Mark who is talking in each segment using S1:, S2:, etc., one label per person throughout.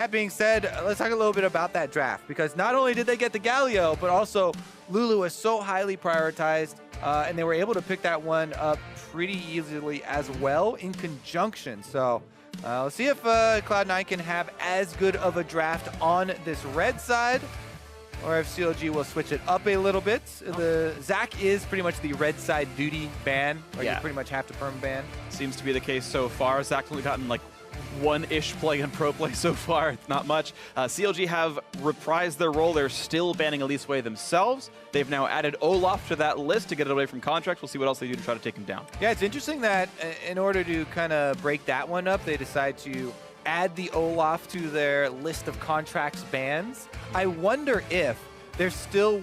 S1: That being said, let's talk a little bit about that draft, because not only did they get the Galio, but also Lulu was so highly prioritized, and they were able to pick that one up pretty easily as well in conjunction. So let's see if Cloud9 can have as good of a draft on this red side, or if CLG will switch it up a little bit. The Zac is pretty much the red side duty ban, or you pretty much have to perm ban.
S2: Seems to be the case so far. Zac's only gotten like one-ish play in pro play so far, not much. CLG have reprised their role. They're still banning Elise Way themselves. They've now added Olaf to that list to get it away from contracts. We'll see what else they do to try to take him down. Yeah,
S1: it's interesting that in order to kind of break that one up, they decide to add the Olaf to their list of contracts bans. I wonder if they're still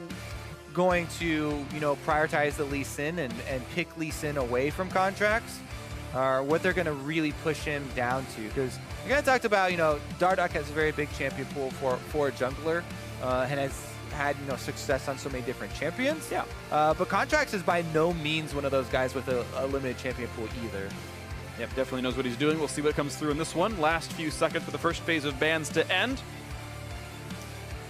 S1: going to, prioritize the Lee Sin and pick Lee Sin away from contracts, or what they're going to really push him down to. Because we kind of talked about, Dardoch has a very big champion pool for a jungler, and has had, success on so many different champions.
S2: Yeah.
S1: But Contracts is by no means one of those guys with a limited champion pool either.
S2: Yep, definitely knows what he's doing. We'll see what comes through in this one. Last few seconds for the first phase of bans to end.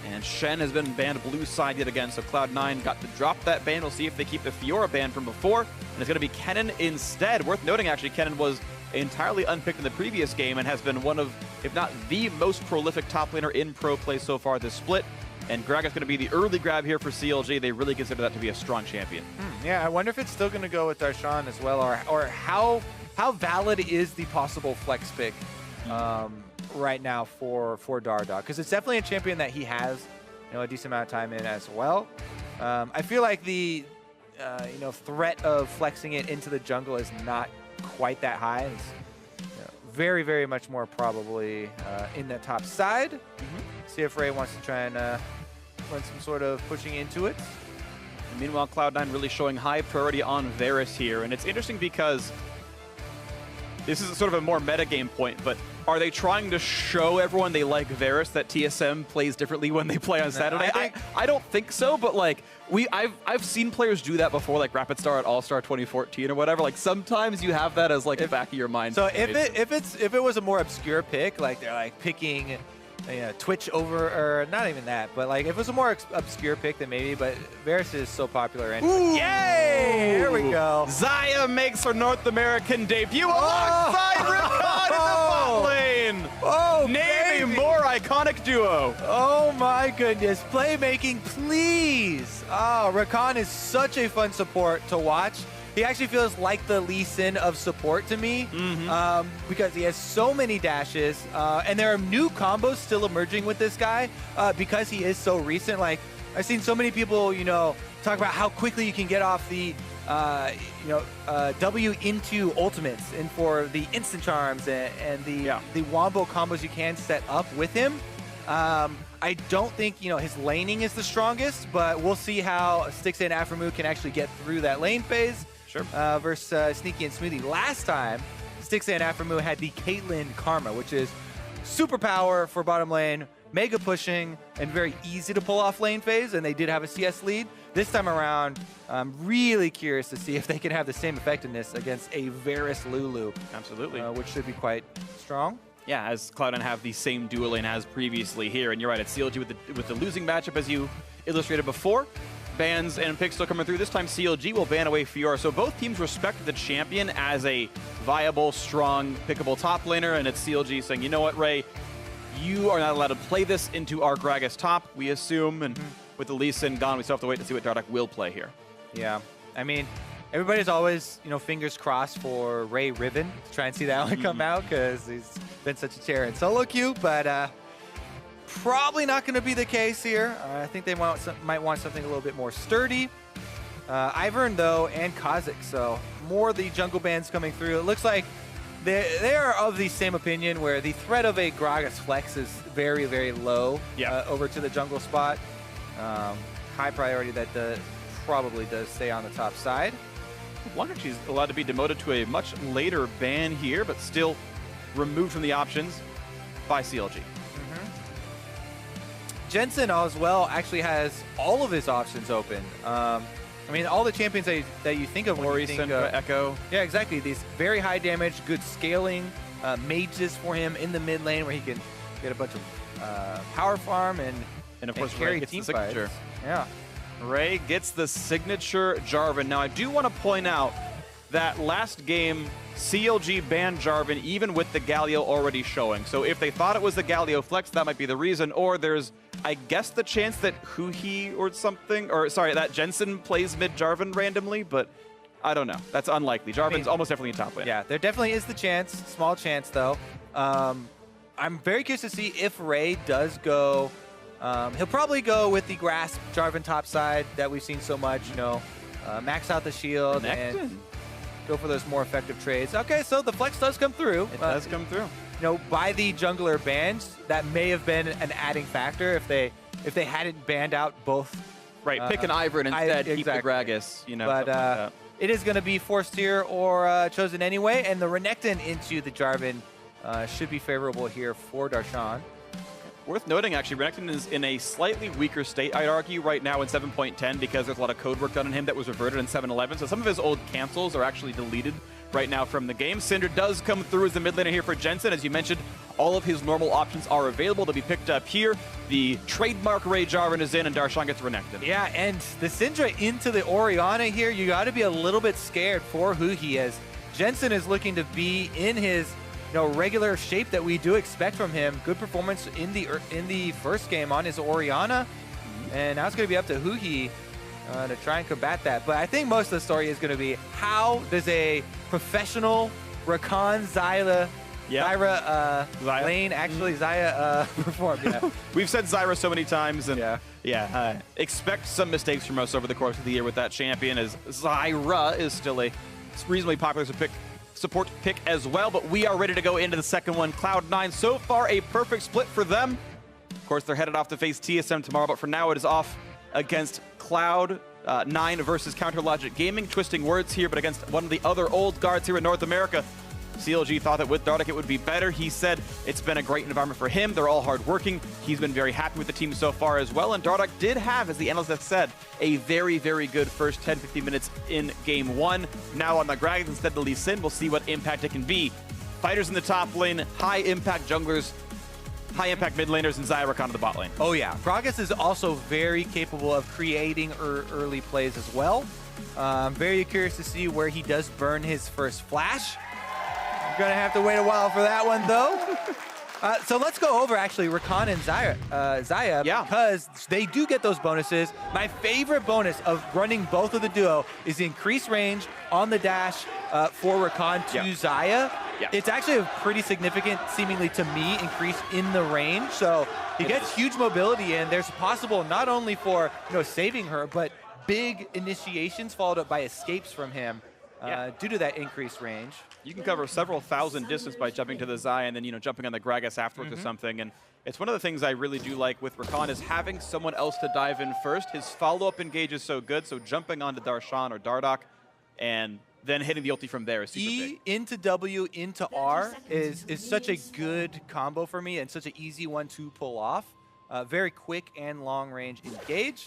S2: And Shen has been banned blue side yet again, so Cloud9 got to drop that ban. We'll see if they keep the Fiora ban from before. And it's going to be Kennen instead. Worth noting, actually, Kennen was entirely unpicked in the previous game and has been one of, if not the most prolific top laner in pro play so far this split. And Gragas going to be the early grab here for CLG. They really consider that to be a strong champion.
S1: Yeah, I wonder if it's still going to go with Darshan as well, or how valid is the possible flex pick right now for Dardoch, because it's definitely a champion that he has a decent amount of time in as well. I feel like the threat of flexing it into the jungle is not quite that high. It's very, very much more probably in the top side. See if Ray wants to try and run some sort of pushing into it.
S2: And meanwhile, Cloud9 really showing high priority on Varus here, and it's interesting because this is sort of a more metagame point, but are they trying to show everyone they like Varus, that TSM plays differently when they play on Saturday? I don't think so, but like I've seen players do that before, like Rapid Star at All-Star 2014 or whatever. Like sometimes you have that as like the back of your mind.
S1: So if it was a more obscure pick, like they're like picking Twitch over, or not even that, but like if it was a more obscure pick, then maybe, but Varus is so popular. And yay! There we go.
S2: Xayah makes her North American debut alongside Rakan in the bot lane.
S1: Oh,
S2: name a more iconic duo.
S1: Oh my goodness. Playmaking, please. Oh, Rakan is such a fun support to watch. He actually feels like the Lee Sin of support to me, because he has so many dashes, and there are new combos still emerging with this guy because he is so recent. Like, I've seen so many people, talk about how quickly you can get off the, W into ultimates, and for the instant charms and the wombo combos you can set up with him. I don't think, his laning is the strongest, but we'll see how Stixxay and Aphromoo can actually get through that lane phase.
S2: Sure.
S1: Versus Sneaky and Smoothie. Last time, Stixxay and Aphromoo had the Caitlyn Karma, which is super power for bottom lane, mega pushing, and very easy to pull off lane phase, and they did have a CS lead. This time around, I'm really curious to see if they can have the same effectiveness against a Varus Lulu.
S2: Absolutely.
S1: Which should be quite strong.
S2: Yeah, as Cloud9 have the same duo lane as previously here, and you're right, it's CLG with the losing matchup as you illustrated before. Bans and picks still coming through. This time CLG will ban away Fiora. So both teams respect the champion as a viable, strong, pickable top laner, and it's CLG saying, you know what, Ray, you are not allowed to play this into our Gragas top, we assume, and with the Lee Sin gone, we still have to wait to see what Dardoch will play here.
S1: Yeah, I mean, everybody's always, fingers crossed for Ray Riven to try and see that one come out, because he's been such a terror in solo queue, but probably not going to be the case here. I think they might want something a little bit more sturdy. Ivern, though, and Kha'Zix, so more of the jungle bans coming through. It looks like they are of the same opinion, where the threat of a Gragas flex is very, very low over to the jungle spot. High priority that probably does stay on the top side.
S2: I wonder if she's allowed to be demoted to a much later ban here, but still removed from the options by CLG.
S1: Jensen as well actually has all of his options open. I mean, all the champions that you think of when you think
S2: Echo.
S1: Yeah, exactly. These very high damage, good scaling mages for him in the mid lane, where he can get a bunch of power farm
S2: And of course,
S1: carry
S2: Ray gets
S1: team
S2: the signature.
S1: fights. Yeah.
S2: Ray gets the signature Jarvan. Now, I do want to point out that last game, CLG banned Jarvan even with the Galio already showing. So if they thought it was the Galio flex, that might be the reason. Or there's, I guess, the chance that Huhi or something, or sorry, that Jensen plays mid Jarvan randomly, but I don't know. That's unlikely. Jarvan's almost definitely in top lane.
S1: Yeah, there definitely is the chance. Small chance, though. I'm very curious to see if Ray does go. He'll probably go with the Grasp Jarvan top side that we've seen so much, you know, max out the shield and go for those more effective trades. Okay, so the flex does come through.
S2: It does come through.
S1: You know, by the jungler bans, that may have been an adding factor if they hadn't banned out both.
S2: Right, pick an Ivern and instead keep the
S1: exactly.
S2: Gragas, you know.
S1: But
S2: like that.
S1: it is going to be forced here or chosen anyway, and the Renekton into the Jarvan should be favorable here for Darshan.
S2: Worth noting, actually, Renekton is in a slightly weaker state, I'd argue, right now in 7.10 because there's a lot of code work done on him that was reverted in 7.11. So some of his old cancels are actually deleted right now from the game. Cinder does come through as the mid laner here for Jensen. As you mentioned, all of his normal options are available to be picked up here. The trademark Ray Jarvan is in, and Darshan gets Renekton.
S1: Yeah, and the Syndra into the Orianna here, you got to be a little bit scared for who he is. Jensen is looking to be in his regular shape that we do expect from him. Good performance in the first game on his Orianna, and now it's going to be up to Huhi to try and combat that. But I think most of the story is going to be how does a professional Rakan Zyra lane actually Xayah perform. Yeah.
S2: We've said Zyra so many times, and expect some mistakes from us over the course of the year with that champion, as Zyra is still a reasonably popular support pick as well, but we are ready to go into the second one. Cloud9, so far a perfect split for them. Of course, they're headed off to face TSM tomorrow, but for now it is off against Cloud9 versus Counter Logic Gaming. Twisting words here, but against one of the other old guards here in North America. CLG thought that with Dardoch it would be better. He said it's been a great environment for him. They're all hardworking. He's been very happy with the team so far as well. And Dardoch did have, as the analysts have said, a very, very good first 10-15 minutes in game one. Now on the Gragas instead of the Lee Sin, we'll see what impact it can be. Fighters in the top lane, high impact junglers, high impact mid laners, and Zyra on the bot lane.
S1: Oh yeah, Gragas is also very capable of creating early plays as well. I'm very curious to see where he does burn his first flash. You're gonna have to wait a while for that one, though. So let's go over actually Rakan and Xayah because they do get those bonuses. My favorite bonus of running both of the duo is the increased range on the dash for Rakan to Xayah.
S2: Yeah.
S1: It's actually a pretty significant, seemingly to me, increase in the range. So he gets huge mobility, and there's possible not only for saving her, but big initiations followed up by escapes from him due to that increased range.
S2: You can cover several thousand distance by jumping to the Xayah and then jumping on the Gragas afterwards or something. And it's one of the things I really do like with Rakan is having someone else to dive in first. His follow-up engage is so good, so jumping onto Darshan or Dardoch and then hitting the ulti from there is super big.
S1: Into W into R is such a good combo for me and such an easy one to pull off. Very quick and long range engage.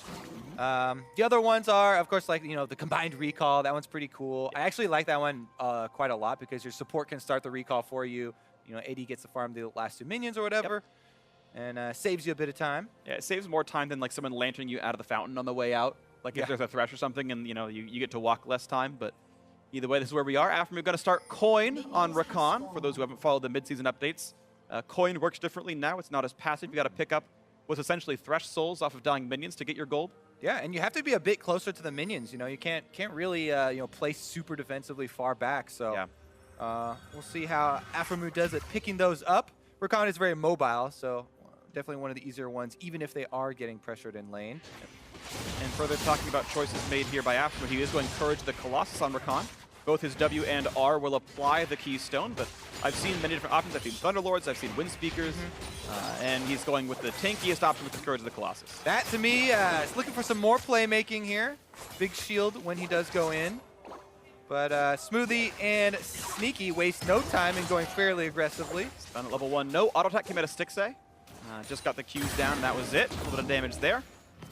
S1: The other ones are, of course, like the combined recall. That one's pretty cool. I actually like that one quite a lot because your support can start the recall for you. AD gets to farm the last 2 minions or whatever, and saves you a bit of time.
S2: Yeah, it saves more time than like someone lanterning you out of the fountain on the way out. Like if there's a thresh or something, and you get to walk less time. But either way, this is where we are. After we're going to start Coin on Rakan. For those who haven't followed the mid-season updates, Coin works differently now. It's not as passive. You got to pick up what's essentially thresh souls off of dying minions to get your gold.
S1: Yeah, and you have to be a bit closer to the minions. You can't really play super defensively far back. So we'll see how Aphromoo does at picking those up. Rakan is very mobile, so definitely one of the easier ones, even if they are getting pressured in lane.
S2: And further talking about choices made here by Aphromoo, he is going to encourage the Colossus on Rakan. Both his W and R will apply the Keystone, but I've seen many different options. I've seen Thunderlords, I've seen Wind Speakers, and he's going with the tankiest option with the Courage of the Colossus.
S1: That, to me, is looking for some more playmaking here. Big shield when he does go in. But Smoothie and Sneaky waste no time in going fairly aggressively.
S2: Stun at level 1. No auto attack came out of Stixxay. Just got the Qs down, and that was it. A little bit of damage there.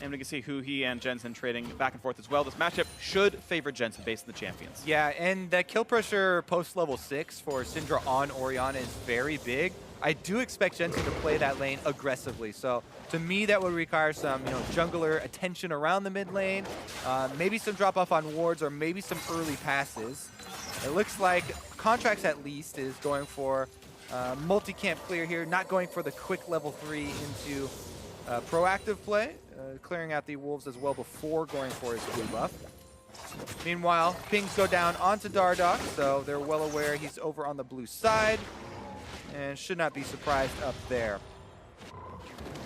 S2: And we can see Huhi and Jensen trading back and forth as well. This matchup should favor Jensen based on the champions.
S1: Yeah, and that kill pressure post level 6 for Syndra on Orianna is very big. I do expect Jensen to play that lane aggressively. So to me, that would require some, jungler attention around the mid lane, maybe some drop off on wards, or maybe some early passes. It looks like Contracts at least is going for multi-camp clear here, not going for the quick level 3 into proactive play, clearing out the wolves as well before going for his blue buff. Meanwhile, pings go down onto Dardoch, so they're well aware he's over on the blue side, and should not be surprised up there.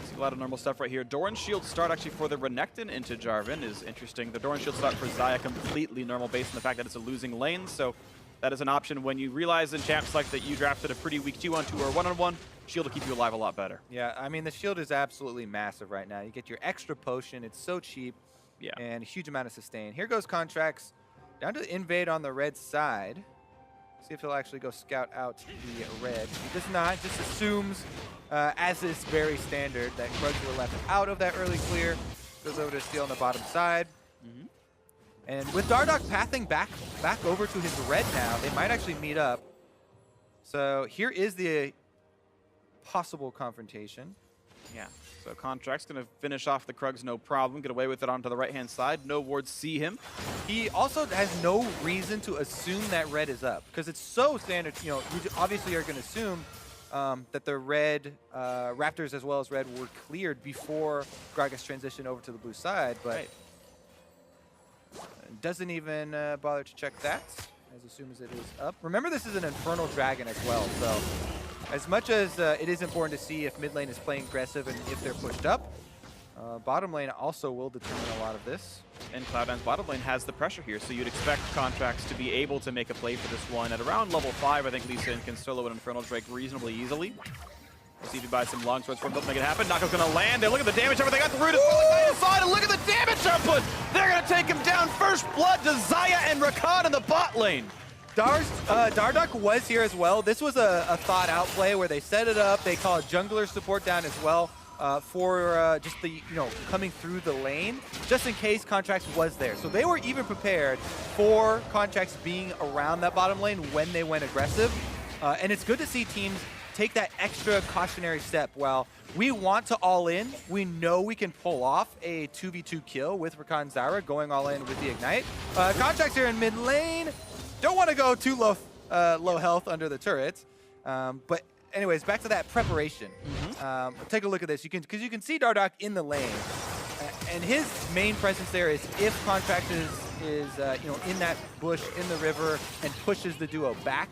S2: See a lot of normal stuff right here. Doran Shield start actually for the Renekton into Jarvan is interesting. The Doran Shield start for Xayah completely normal based on the fact that it's a losing lane, so that is an option when you realize in champ select that you drafted a pretty weak 2-on-2 or 1-on-1. Shield will keep you alive a lot better.
S1: Yeah, I mean, the shield is absolutely massive right now. You get your extra potion. It's so cheap.
S2: Yeah.
S1: And a huge amount of sustain. Here goes Contracts down to invade on the red side. See if he'll actually go scout out the red. He does not, just assumes, as is very standard, that Krugs were left out of that early clear. Goes over to steal on the bottom side. And with Dardoch pathing back over to his red now, they might actually meet up. So here is the possible confrontation.
S2: Yeah. So Contract's going to finish off the Krugs no problem, get away with it onto the right-hand side. No wards see him.
S1: He also has no reason to assume that red is up, because it's so standard. You obviously are going to assume that the red Raptors as well as red were cleared before Gragas transitioned over to the blue side, but doesn't even bother to check that, as soon as it is up. Remember, this is an Infernal Dragon as well, so as much as it is important to see if mid lane is playing aggressive and if they're pushed up, bottom lane also will determine a lot of this.
S2: And Cloud9's bottom lane has the pressure here, so you'd expect Contracts to be able to make a play for this one. At around level 5, I think Lee Sin can solo an Infernal Drake reasonably easily. See if he buys some long swords for him. Don't make it happen. Knockout's going to land. And look at the damage. Everything got the root is falling inside. And look at the damage output. They're going to take him down. First blood to Xayah and Rakan in the bot lane.
S1: Dardoch was here as well. This was a thought-out play where they set it up. They call jungler support down as well for just the coming through the lane, just in case Contracts was there. So they were even prepared for Contracts being around that bottom lane when they went aggressive. And it's good to see teams take that extra cautionary step. Well, we want to all in. We know we can pull off a 2v2 kill with Rakan Zyra going all in with the Ignite. Contracts here in mid lane. Don't want to go too low health under the turret. But anyways, back to that preparation. Take a look at this. Because you can see Dardoch in the lane. And his main presence there is if Contracts is in that bush in the river and pushes the duo back,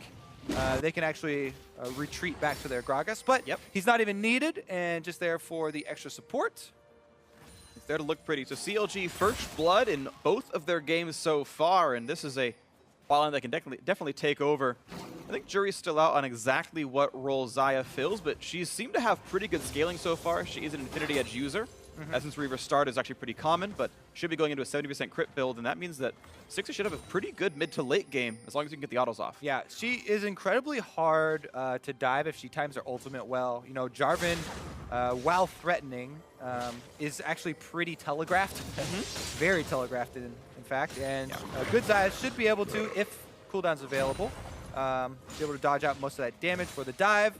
S1: they can actually retreat back to their Gragas. But he's not even needed, and just there for the extra support.
S2: It's there to look pretty. So CLG first blood in both of their games so far, and this is a bot lane that can definitely take over. I think jury's still out on exactly what role Xayah fills, but she's seemed to have pretty good scaling so far. She is an Infinity Edge user. Essence Reaver start is actually pretty common, but should be going into a 70% crit build, and that means that Sixer should have a pretty good mid to late game as long as you can get the autos off.
S1: Yeah, she is incredibly hard to dive if she times her ultimate well. Jarvan, while threatening, is actually pretty telegraphed. Very telegraphed, in fact, and a good Xayah should be able to, if cooldown's available, be able to dodge out most of that damage for the dive.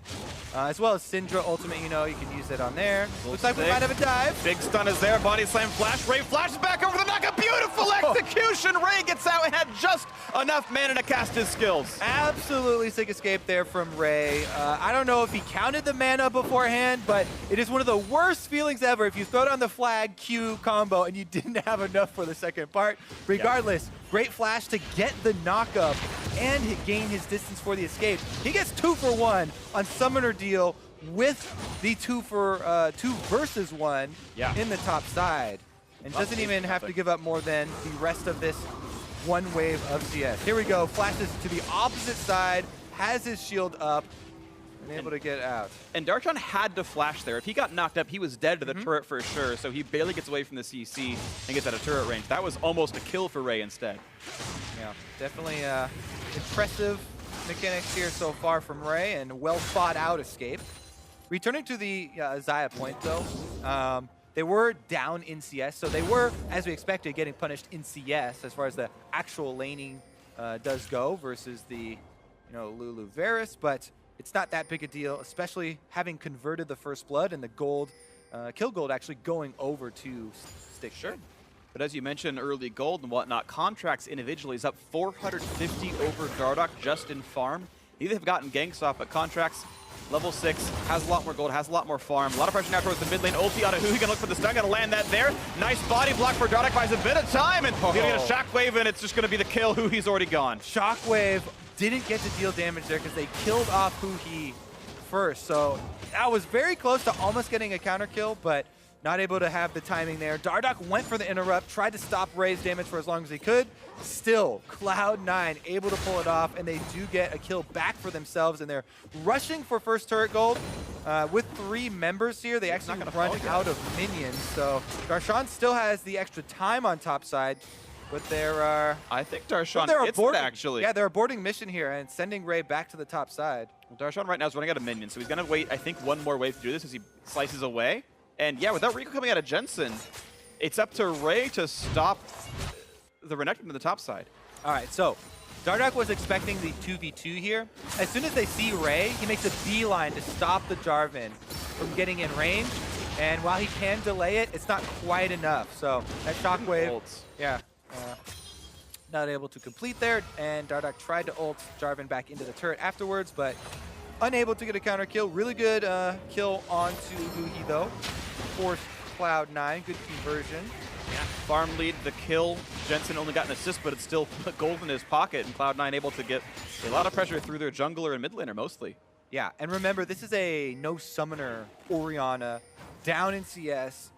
S1: As well as Syndra ultimate, you can use it on there. Looks like we might have a dive.
S2: Big stun is there, body slam flash. Ray flashes back over the knockout. Beautiful execution. Ray gets out and had just enough mana to cast his skills.
S1: Absolutely sick escape there from Ray. I don't know if he counted the mana beforehand, but it is one of the worst feelings ever if you throw down the flag Q combo and you didn't have enough for the second part. Regardless, great flash to get the knockup and gain his distance for the escape. He gets 2 for 1 on Summoner Deal with the 2 versus 1 in the top side. And doesn't even have to give up more than the rest of this one wave of CS. Here we go, flashes to the opposite side, has his shield up, and able to get out.
S2: And Darkon had to flash there. If he got knocked up, he was dead to the turret for sure, so he barely gets away from the CC and gets out of turret range. That was almost a kill for Ray instead.
S1: Yeah, definitely impressive mechanics here so far from Ray, and well thought out escape. Returning to the Xayah point though, they were down in CS, so they were, as we expected, getting punished in CS as far as the actual laning does go versus the Lulu Varus, but it's not that big a deal, especially having converted the first blood and the gold, kill gold actually going over to Stick.
S2: Sure. But as you mentioned, early gold and whatnot, Contracts individually is up 450 over Dardoch just in farm. Neither have gotten ganks off, but Contracts, level 6, has a lot more gold, has a lot more farm. A lot of pressure now towards the mid lane. Ulti on a Who can look for the stun, gonna land that there. Nice body block for Dardoch, buys a bit of time, and he's gonna get a Shockwave, and it's just gonna be the kill. He's already gone.
S1: Shockwave didn't get to deal damage there because they killed off He first. So that was very close to almost getting a counter kill, but not able to have the timing there. Dardoch went for the interrupt, tried to stop Ray's damage for as long as he could. Still, Cloud9 able to pull it off, and they do get a kill back for themselves, and they're rushing for first turret gold. With 3 members here, they actually run out of minions, so Darshan still has the extra time on top side, but they're...
S2: I think Darshan gets it, actually.
S1: Yeah, they're aborting mission here and sending Ray back to the top side.
S2: Well, Darshan right now is running out of minions, so he's going to wait, I think, one more wave to do this as he slices away. And yeah, without Rico coming out of Jensen, it's up to Ray to stop the Renekton to the top side.
S1: All right, so Dardoch was expecting the 2v2 here. As soon as they see Ray, he makes a beeline to stop the Jarvan from getting in range. And while he can delay it, it's not quite enough. So that Shockwave, yeah, not able to complete there. And Dardoch tried to ult Jarvan back into the turret afterwards, but unable to get a counter kill. Really good kill onto Huhi though. Forced Cloud9, good conversion.
S2: Yeah, farm lead, the kill. Jensen only got an assist, but it's still gold in his pocket, and Cloud9 able to get a lot of pressure through their jungler and mid laner mostly.
S1: Yeah, and remember, this is a no summoner Orianna down in CS,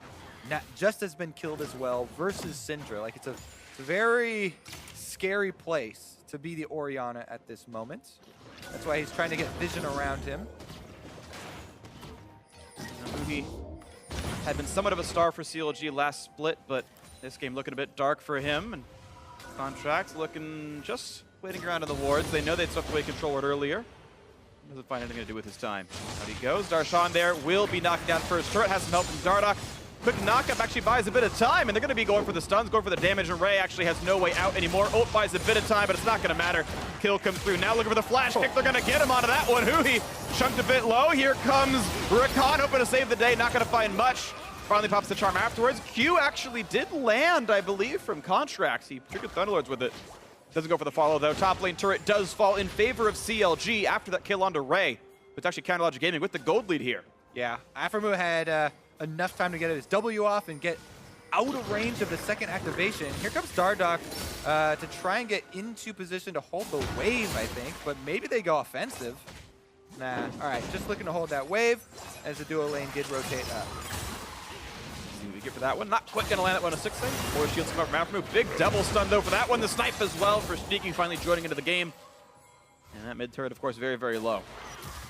S1: just has been killed as well versus Syndra. Like, it's a very scary place to be the Orianna at this moment. That's why he's trying to get vision around him.
S2: He had been somewhat of a star for CLG last split, but this game looking a bit dark for him. And Contracts looking just waiting around in the wards. They know they swept away control ward earlier. Doesn't find anything to do with his time. Out he goes. Darshan there will be knocking down first turret. Has some help from Dardoch. Quick knockup actually buys a bit of time, and they're going to be going for the stuns, going for the damage, and Ray actually has no way out anymore. Ult buys a bit of time, but it's not going to matter. Kill comes through. Now looking for the flash kick. They're going to get him onto that one. Huhi chunked a bit low. Here comes Rakan, hoping to save the day. Not going to find much. Finally pops the charm afterwards. Q actually did land, I believe, from Contracts. He triggered Thunderlords with it. Doesn't go for the follow, though. Top lane turret does fall in favor of CLG after that kill onto Ray. It's actually Counterlogic Gaming with the gold lead here.
S1: Yeah, Aphromoo had enough time to get his W off and get out of range of the second activation. Here comes Dardoch to try and get into position to hold the wave, I think, but maybe they go offensive. Nah, all right, just looking to hold that wave as the duo lane did rotate up.
S2: See what we get for that one. Not quite going to land that one on a 6 lane. 4 shields come up from Aphromoo. Big double stun, though, for that one. The snipe as well for Sneaking finally joining into the game. And that mid turret, of course, very, very low.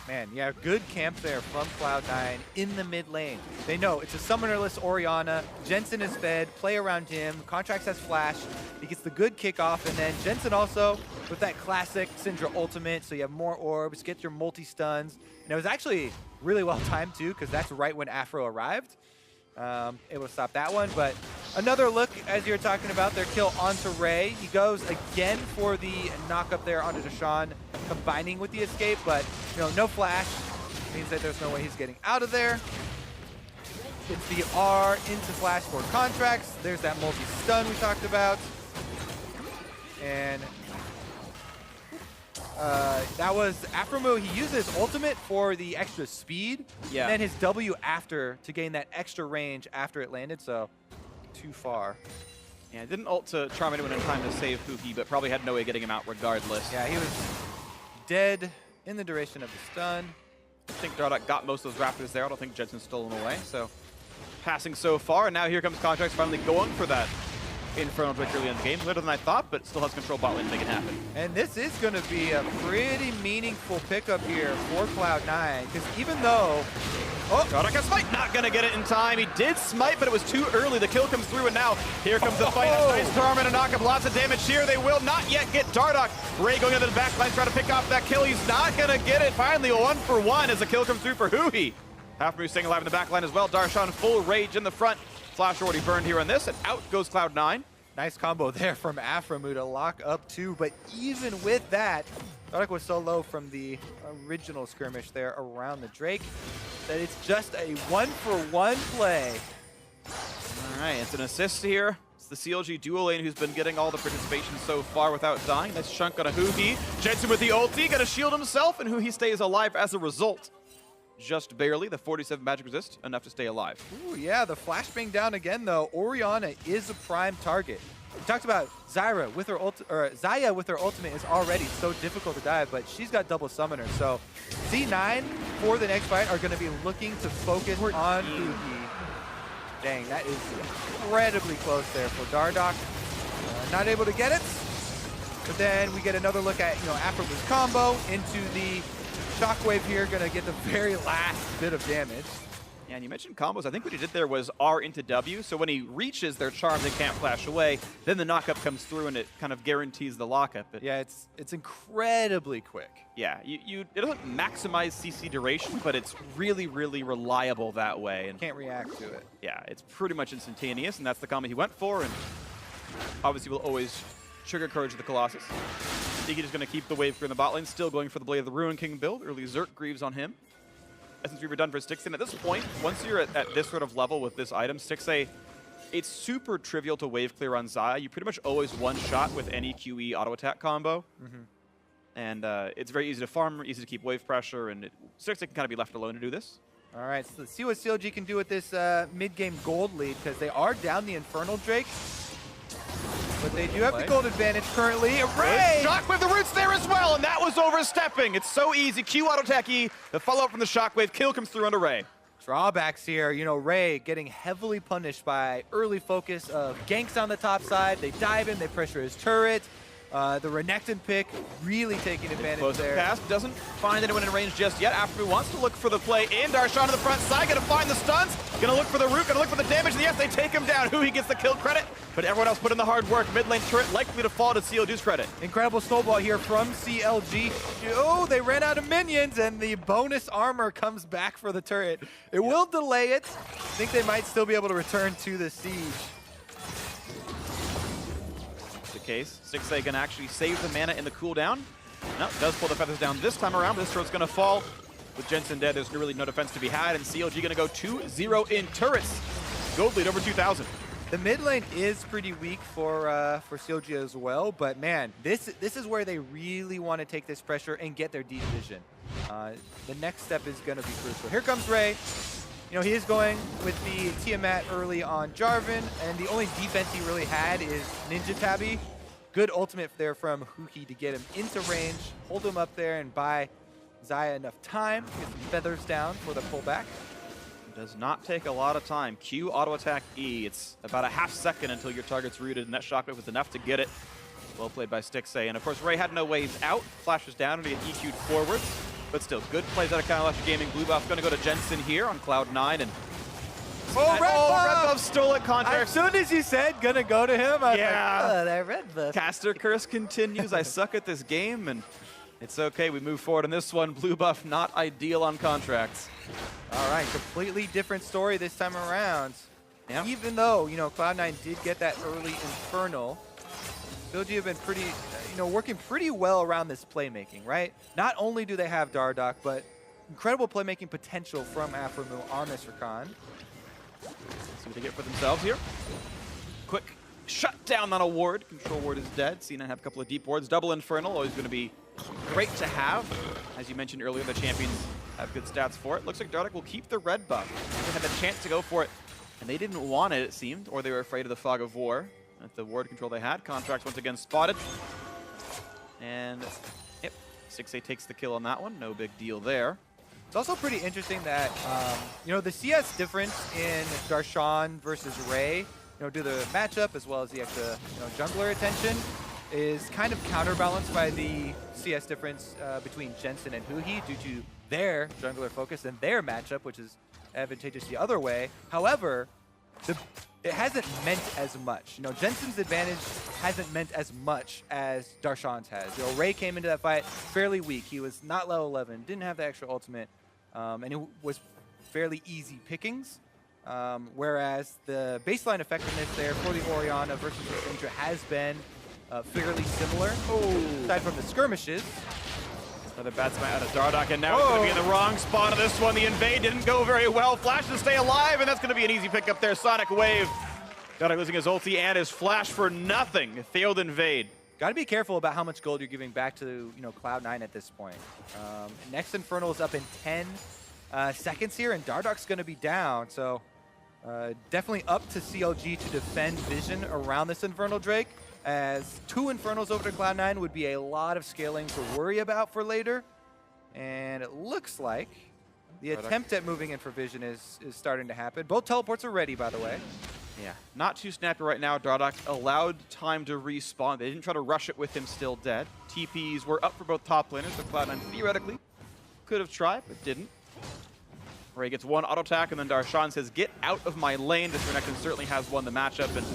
S1: Man, yeah, good camp there from Cloud9 in the mid lane. They know it's a summonerless Orianna. Jensen is fed, play around him. Contracts has flash. He gets the good kickoff, and then Jensen also with that classic Syndra ultimate, so you have more orbs, get your multi-stuns. And it was actually really well timed too, because that's right when Afro arrived. Able to stop that one, but another look, as you're talking about, their kill onto Ray. He goes again for the knock up there onto Darshan, combining with the escape, but no flash. Means that there's no way he's getting out of there. It's the R into flash for Contracts. There's that multi-stun we talked about. And that was Aphromoo. He uses ultimate for the extra speed,
S2: yeah,
S1: and then his W after to gain that extra range after it landed, so too far.
S2: Yeah, didn't ult to charm anyone in time to save Huhi, but probably had no way of getting him out regardless.
S1: Yeah, he was dead in the duration of the stun.
S2: I think Dardoch got most of those Raptors there. I don't think Jensen's stolen away, so passing so far, and now here comes Contracts finally going for that Infernal Drake early in the game. Later than I thought, but still has control bot lane to make it happen.
S1: And this is going to be a pretty meaningful pickup here for Cloud9, because even though...
S2: Oh, Dardoch has smite, not going to get it in time. He did smite, but it was too early. The kill comes through, and now here comes the fight. A nice charm and a knock-up, lots of damage here. They will not yet get Dardoch. Ray going into the back line, trying to pick off that kill. He's not going to get it. Finally, 1-for-1 as the kill comes through for Huhi. Aphromoo staying alive in the back line as well. Darshan full rage in the front. Flash already burned here on this, and out goes Cloud9.
S1: Nice combo there from Aphromoo to lock up 2, but even with that, Dardoch was so low from the original skirmish there around the Drake that it's just a 1-for-1 play.
S2: All right, it's an assist here. It's the CLG dual lane who's been getting all the participation so far without dying. Nice chunk on a Huhi. Jensen with the ulti, gonna shield himself, and Huhi stays alive as a result. Just barely, the 47 magic resist, enough to stay alive.
S1: Ooh, yeah, the flashbang down again though. Orianna is a prime target. We talked about Zaya with her ultimate is already so difficult to dive, but she's got double summoner. So C9 for the next fight are going to be looking to focus on Huhi. Dang, that is incredibly close there for Dardoch. Not able to get it, but then we get another look at Afro's combo into the shockwave here, going to get the very last bit of damage.
S2: Yeah, and you mentioned combos. I think what he did there was R into W, so when he reaches their charm, they can't flash away. Then the knockup comes through, and it kind of guarantees the lockup.
S1: Yeah, it's incredibly quick.
S2: Yeah, it doesn't maximize CC duration, but it's really, really reliable that way. And
S1: can't react to it.
S2: Yeah, it's pretty much instantaneous, and that's the combo he went for, and obviously will always trigger Courage of the Colossus. Sneaky just going to keep the wave clear in the bot lane, still going for the Blade of the Ruin King build. Early Zerk Greaves on him. Essence Reaver done for Stixxay. At this point, once you're at this sort of level with this item, Stixxay, it's super trivial to wave clear on Zaya. You pretty much always one-shot with any QE auto-attack combo. And it's very easy to farm, easy to keep wave pressure, and Stixxay can kind of be left alone to do this.
S1: All right, so let's see what CLG can do with this mid-game gold lead, because they are down the Infernal Drake. But they do have the gold advantage currently. Ray!
S2: Shockwave, the roots there as well, and that was overstepping. It's so easy. Q auto-attack E, the follow-up from the Shockwave, kill comes through onto Ray.
S1: Drawbacks here, Ray getting heavily punished by early focus of ganks on the top side. They dive in, they pressure his turret. The Renekton pick really taking advantage
S2: Close
S1: there.
S2: Cast doesn't find anyone in range just yet. Afro wants to look for the play in. Darshan to the front side, gonna find the stuns, gonna look for the root, gonna look for the damage, and yes, they take him down. Huhi gets the kill credit, but everyone else put in the hard work. Mid lane turret likely to fall to CLG's credit.
S1: Incredible snowball here from CLG. Oh, they ran out of minions, and the bonus armor comes back for the turret. It will delay it. I think they might still be able to return to the siege.
S2: Case. Stixxay can actually save the mana in the cooldown. No, does pull the feathers down this time around, but this turret's gonna fall. With Jensen dead, there's really no defense to be had, and CLG gonna go 2-0 in turrets. Gold lead over 2,000.
S1: The mid lane is pretty weak for CLG as well, but man, this is where they really want to take this pressure and get their deep vision. The next step is gonna be crucial. Here comes Ray. He is going with the Tiamat early on Jarvan, and the only defense he really had is Ninja Tabby. Good ultimate there from Huhi to get him into range, hold him up there, and buy Zaya enough time to get some feathers down for the pullback.
S2: Does not take a lot of time. Q auto attack E. It's about a half second until your target's rooted, and that shockwave was enough to get it. Well played by Stixxay. And of course, Ray had no waves out. Flashes down and get EQ'd forwards. But still, good plays out of Counterleft Gaming. Blue buff going to go to Jensen here on Cloud9. And
S1: Red
S2: buff stole it. Contract.
S1: As soon as you said gonna go to him, I was like, oh, that red buff.
S2: Caster curse continues. I suck at this game, and it's okay. We move forward in this one. Blue buff not ideal on contracts.
S1: All right, completely different story this time around.
S2: Yeah.
S1: Even though, Cloud9 did get that early Infernal, CLG have been pretty, working pretty well around this playmaking, right? Not only do they have Dardoch, but incredible playmaking potential from Afromu on this Rakan.
S2: See what they get for themselves here. Quick shutdown on a ward. Control ward is dead. C9 have a couple of deep wards. Double Infernal, always going to be great to have. As you mentioned earlier, the champions have good stats for it. Looks like Dardoch will keep the red buff. They had the chance to go for it, and they didn't want it, it seemed, or they were afraid of the fog of war. At the ward control they had. Contracts once again spotted. And, yep, Stixxay takes the kill on that one. No big deal there.
S1: It's also pretty interesting that, the CS difference in Darshan versus Ray, due to the matchup as well as the extra, jungler attention, is kind of counterbalanced by the CS difference between Jensen and Huhi due to their jungler focus and their matchup, which is advantageous the other way. However, it hasn't meant as much. Jensen's advantage hasn't meant as much as Darshan's has. Ray came into that fight fairly weak. He was not level 11, didn't have the extra ultimate, and it was fairly easy pickings. Whereas the baseline effectiveness there for the Orianna versus the Syndra has been fairly similar, aside from the skirmishes.
S2: Another bad spot out of Dardoch, and now he's going to be in the wrong spot of this one. The invade didn't go very well. Flash to stay alive, and that's going to be an easy pickup there. Sonic Wave. Dardoch losing his ulti and his flash for nothing. Failed invade.
S1: Got to be careful about how much gold you're giving back to Cloud9 at this point. Next Infernal is up in 10 seconds here, and Dardoch's going to be down. So definitely up to CLG to defend vision around this Infernal Drake, as 2 Infernals over to Cloud9 would be a lot of scaling to worry about for later. And it looks like the attempt at moving in for vision is starting to happen. Both teleports are ready, by the way.
S2: Yeah, not too snappy right now. Dardoch allowed time to respawn. They didn't try to rush it with him still dead. TPs were up for both top laners, so Cloud9 theoretically could have tried, but didn't. Ray gets one auto attack, and then Darshan says, "Get out of my lane." This Renekton certainly has won the matchup, and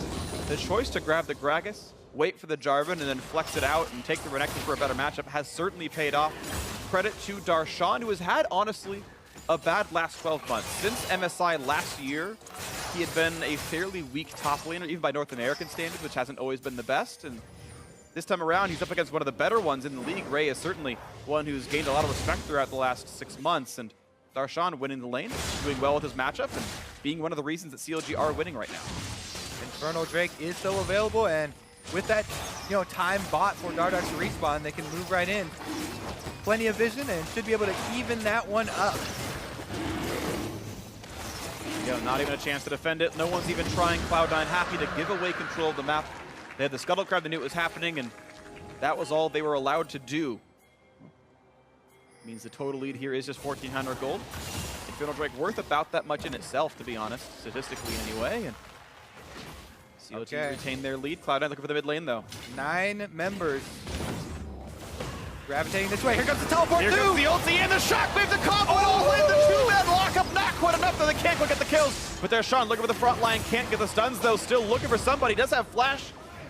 S2: the choice to grab the Gragas, wait for the Jarvan, and then flex it out and take the Renekton for a better matchup has certainly paid off. Credit to Darshan, who has had, honestly, a bad last 12 months. Since MSI last year, he had been a fairly weak top laner, even by North American standards, which hasn't always been the best. And this time around, he's up against one of the better ones in the league. Ray is certainly one who's gained a lot of respect throughout the last 6 months. And Darshan winning the lane, doing well with his matchup, and being one of the reasons that CLG are winning right now.
S1: Infernal Drake is still available, and with that time bought for Dardoch to respawn, they can move right in. Plenty of vision, and should be able to even that one up.
S2: Not even a chance to defend it. No one's even trying. Cloud9 happy to give away control of the map. They had the Scuttle Crab, they knew it was happening, and that was all they were allowed to do. Means the total lead here is just 1,400 gold. Infernal Drake worth about that much in itself, to be honest, statistically anyway. And CLG retain their lead. Cloud9 looking for the mid lane, though.
S1: 9 members gravitating this way. Here comes the teleport.
S2: Here comes the ulti and the shockwave to combo it all in. The 2-man lockup, not quite enough, though. They can't quite get the kills. But there's Sean looking for the front line, can't get the stuns, though. Still looking for somebody. Does have flash,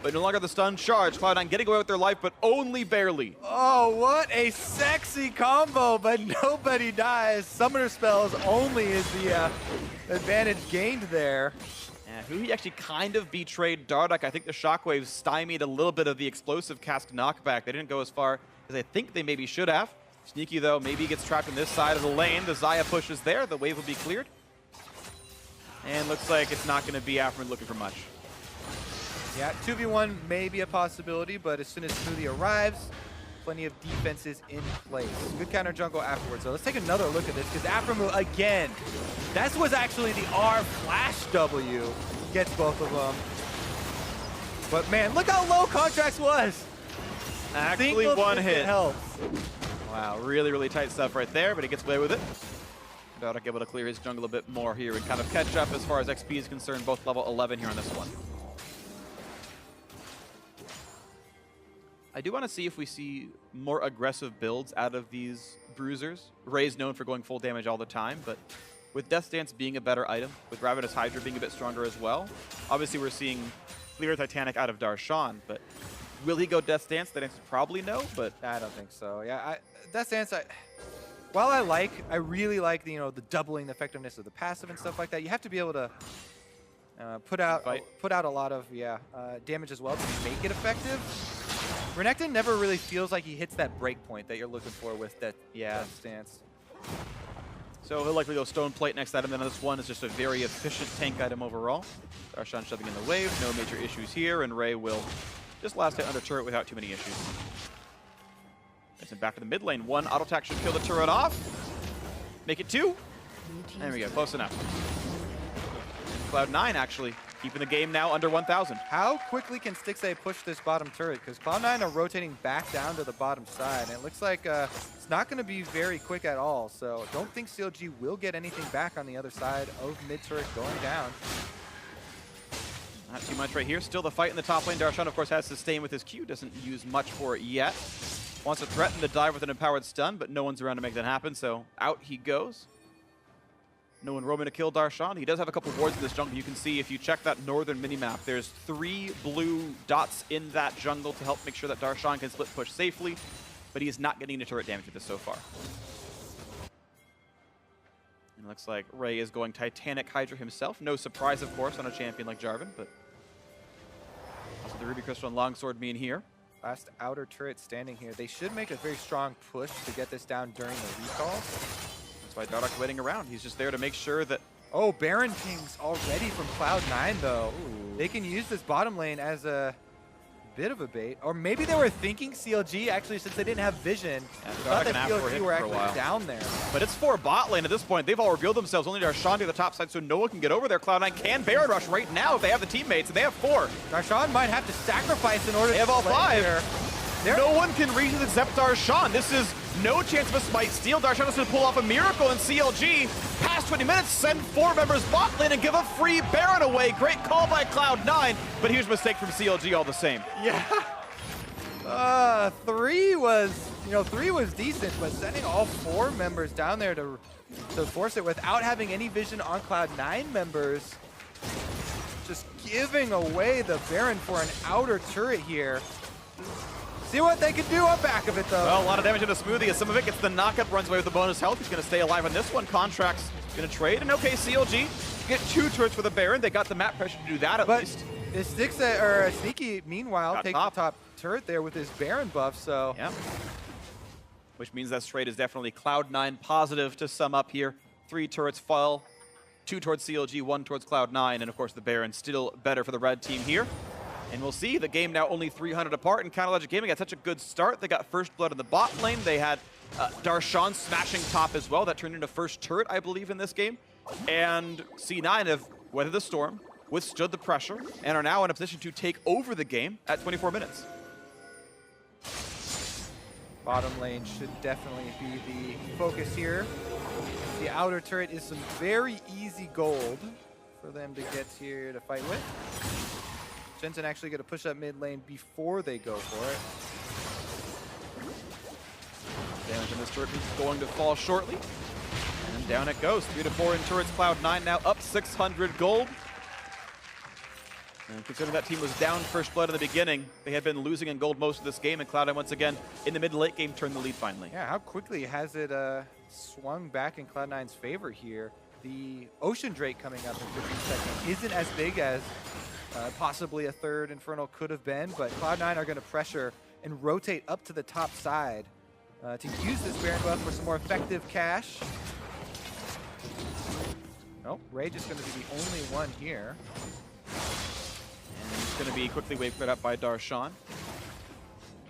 S2: but no longer the stun charge. Cloud9 getting away with their life, but only barely.
S1: Oh, what a sexy combo, but nobody dies. Summoner spells only is the advantage gained there.
S2: And who he actually kind of betrayed Dardoch. I think the shockwaves stymied a little bit of the explosive cast knockback. They didn't go as far as I think they maybe should have. Sneaky, though, maybe gets trapped on this side of the lane. The Xayah pushes there. The wave will be cleared. And looks like it's not going to be Afrin looking for much.
S1: Yeah, 2v1 may be a possibility, but as soon as Smoothie arrives, plenty of defenses in place. Good counter jungle afterwards. So let's take another look at this, because Afrin, again, that was actually the R flash W. Gets both of them. But man, look how low Contracts was.
S2: Actually, one hit.
S1: Helps.
S2: Wow, really, really tight stuff right there, but he gets away with it. Dardoch able to clear his jungle a bit more here and kind of catch up as far as XP is concerned, both level 11 here on this one. I do want to see if we see more aggressive builds out of these bruisers. Ray's known for going full damage all the time, but with Death Dance being a better item, with Ravenous Hydra being a bit stronger as well, obviously we're seeing clear Titanic out of Darshan, but will he go Death Dance? The answer is probably no, but
S1: I don't think so. Yeah, Death Dance, while I really like the doubling the effectiveness of the passive and stuff like that, you have to be able to put out a lot of damage as well to make it effective. Renekton never really feels like he hits that break point that you're looking for with that stance.
S2: So he'll likely go Stone Plate next item, then this one is just a very efficient tank item overall. Darshan shoving in the wave, no major issues here, and Ray will just last hit under turret without too many issues. Gets him back to the mid lane. One auto attack should kill the turret off. Make it 2. There we go, close enough. Cloud9 actually keeping the game now under 1,000.
S1: How quickly can Stixxay push this bottom turret? Because Cloud9 are rotating back down to the bottom side, and it looks like it's not going to be very quick at all. So don't think CLG will get anything back on the other side of mid turret going down.
S2: Not too much right here. Still the fight in the top lane. Darshan, of course, has sustain with his Q. Doesn't use much for it yet. Wants to threaten the dive with an empowered stun, but no one's around to make that happen, so out he goes. No one roaming to kill Darshan. He does have a couple wards in this jungle. You can see if you check that northern minimap, there's 3 blue dots in that jungle to help make sure that Darshan can split push safely, but he is not getting into turret damage with this so far. And it looks like Ray is going Titanic Hydra himself. No surprise, of course, on a champion like Jarvan, but also the Ruby Crystal and Longsword mean here.
S1: Last outer turret standing here. They should make a very strong push to get this down during the recall.
S2: That's why Dardoch waiting around. He's just there to make sure that...
S1: Oh, Baron pings already from Cloud9, though.
S2: Ooh.
S1: They can use this bottom lane as a bit of a bait. Or maybe they were thinking CLG, actually, since they didn't have vision.
S2: Yeah,
S1: thought that CLG were actually down there.
S2: But it's for bot lane at this point. They've all revealed themselves. Only Darshan to the top side, so no one can get over there. Cloud9 can Baron rush right now if they have the teammates, and they have 4.
S1: Darshan might have to sacrifice in order
S2: They
S1: to
S2: have all
S1: play
S2: 5.
S1: there.
S2: No one can reach except Darshan. This is no chance of a smite steal. Darshan is going to pull off a miracle, and CLG, past 20 minutes, send 4 members bot lane and give a free Baron away. Great call by Cloud9, but here's a mistake from CLG all the same.
S1: Yeah. 3 was decent, but sending all 4 members down there to force it without having any vision on Cloud9 members, just giving away the Baron for an outer turret here. See what they can do on back of it, though.
S2: Well, a lot of damage into Smoothie as some of it gets the knockup, runs away with the bonus health. He's going to stay alive on this one. Contract's going to trade, and okay, CLG get 2 turrets for the Baron. They got the map pressure to do that at least.
S1: It sticks Sneaky, meanwhile, takes the top turret there with his Baron buff, so.
S2: Yeah. Which means that trade is definitely Cloud9 positive to sum up here. 3 turrets fall, 2 towards CLG, 1 towards Cloud9, and of course the Baron still better for the red team here. And we'll see, the game now only 300 apart, and CLG Gaming got such a good start. They got first blood in the bot lane. They had Darshan smashing top as well. That turned into first turret, I believe, in this game. And C9 have weathered the storm, withstood the pressure, and are now in a position to take over the game at 24 minutes.
S1: Bottom lane should definitely be the focus here. The outer turret is some very easy gold for them to get here to fight with. Jensen actually going to push up mid lane before they go for it.
S2: Damage on this turret is going to fall shortly. And down it goes. 3 to 4 in turrets. Cloud9 now up 600 gold. And considering that team was down first blood in the beginning, they had been losing in gold most of this game, and Cloud9 once again in the mid-late game turned the lead finally.
S1: Yeah, how quickly has it swung back in Cloud9's favor here? The Ocean Drake coming up in 15 seconds isn't as big as possibly a third Infernal could have been, but Cloud9 are going to pressure and rotate up to the top side to use this Baron buff for some more effective cash. Nope, Rage is going to be the only one here.
S2: And he's going to be quickly waved up by Darshan.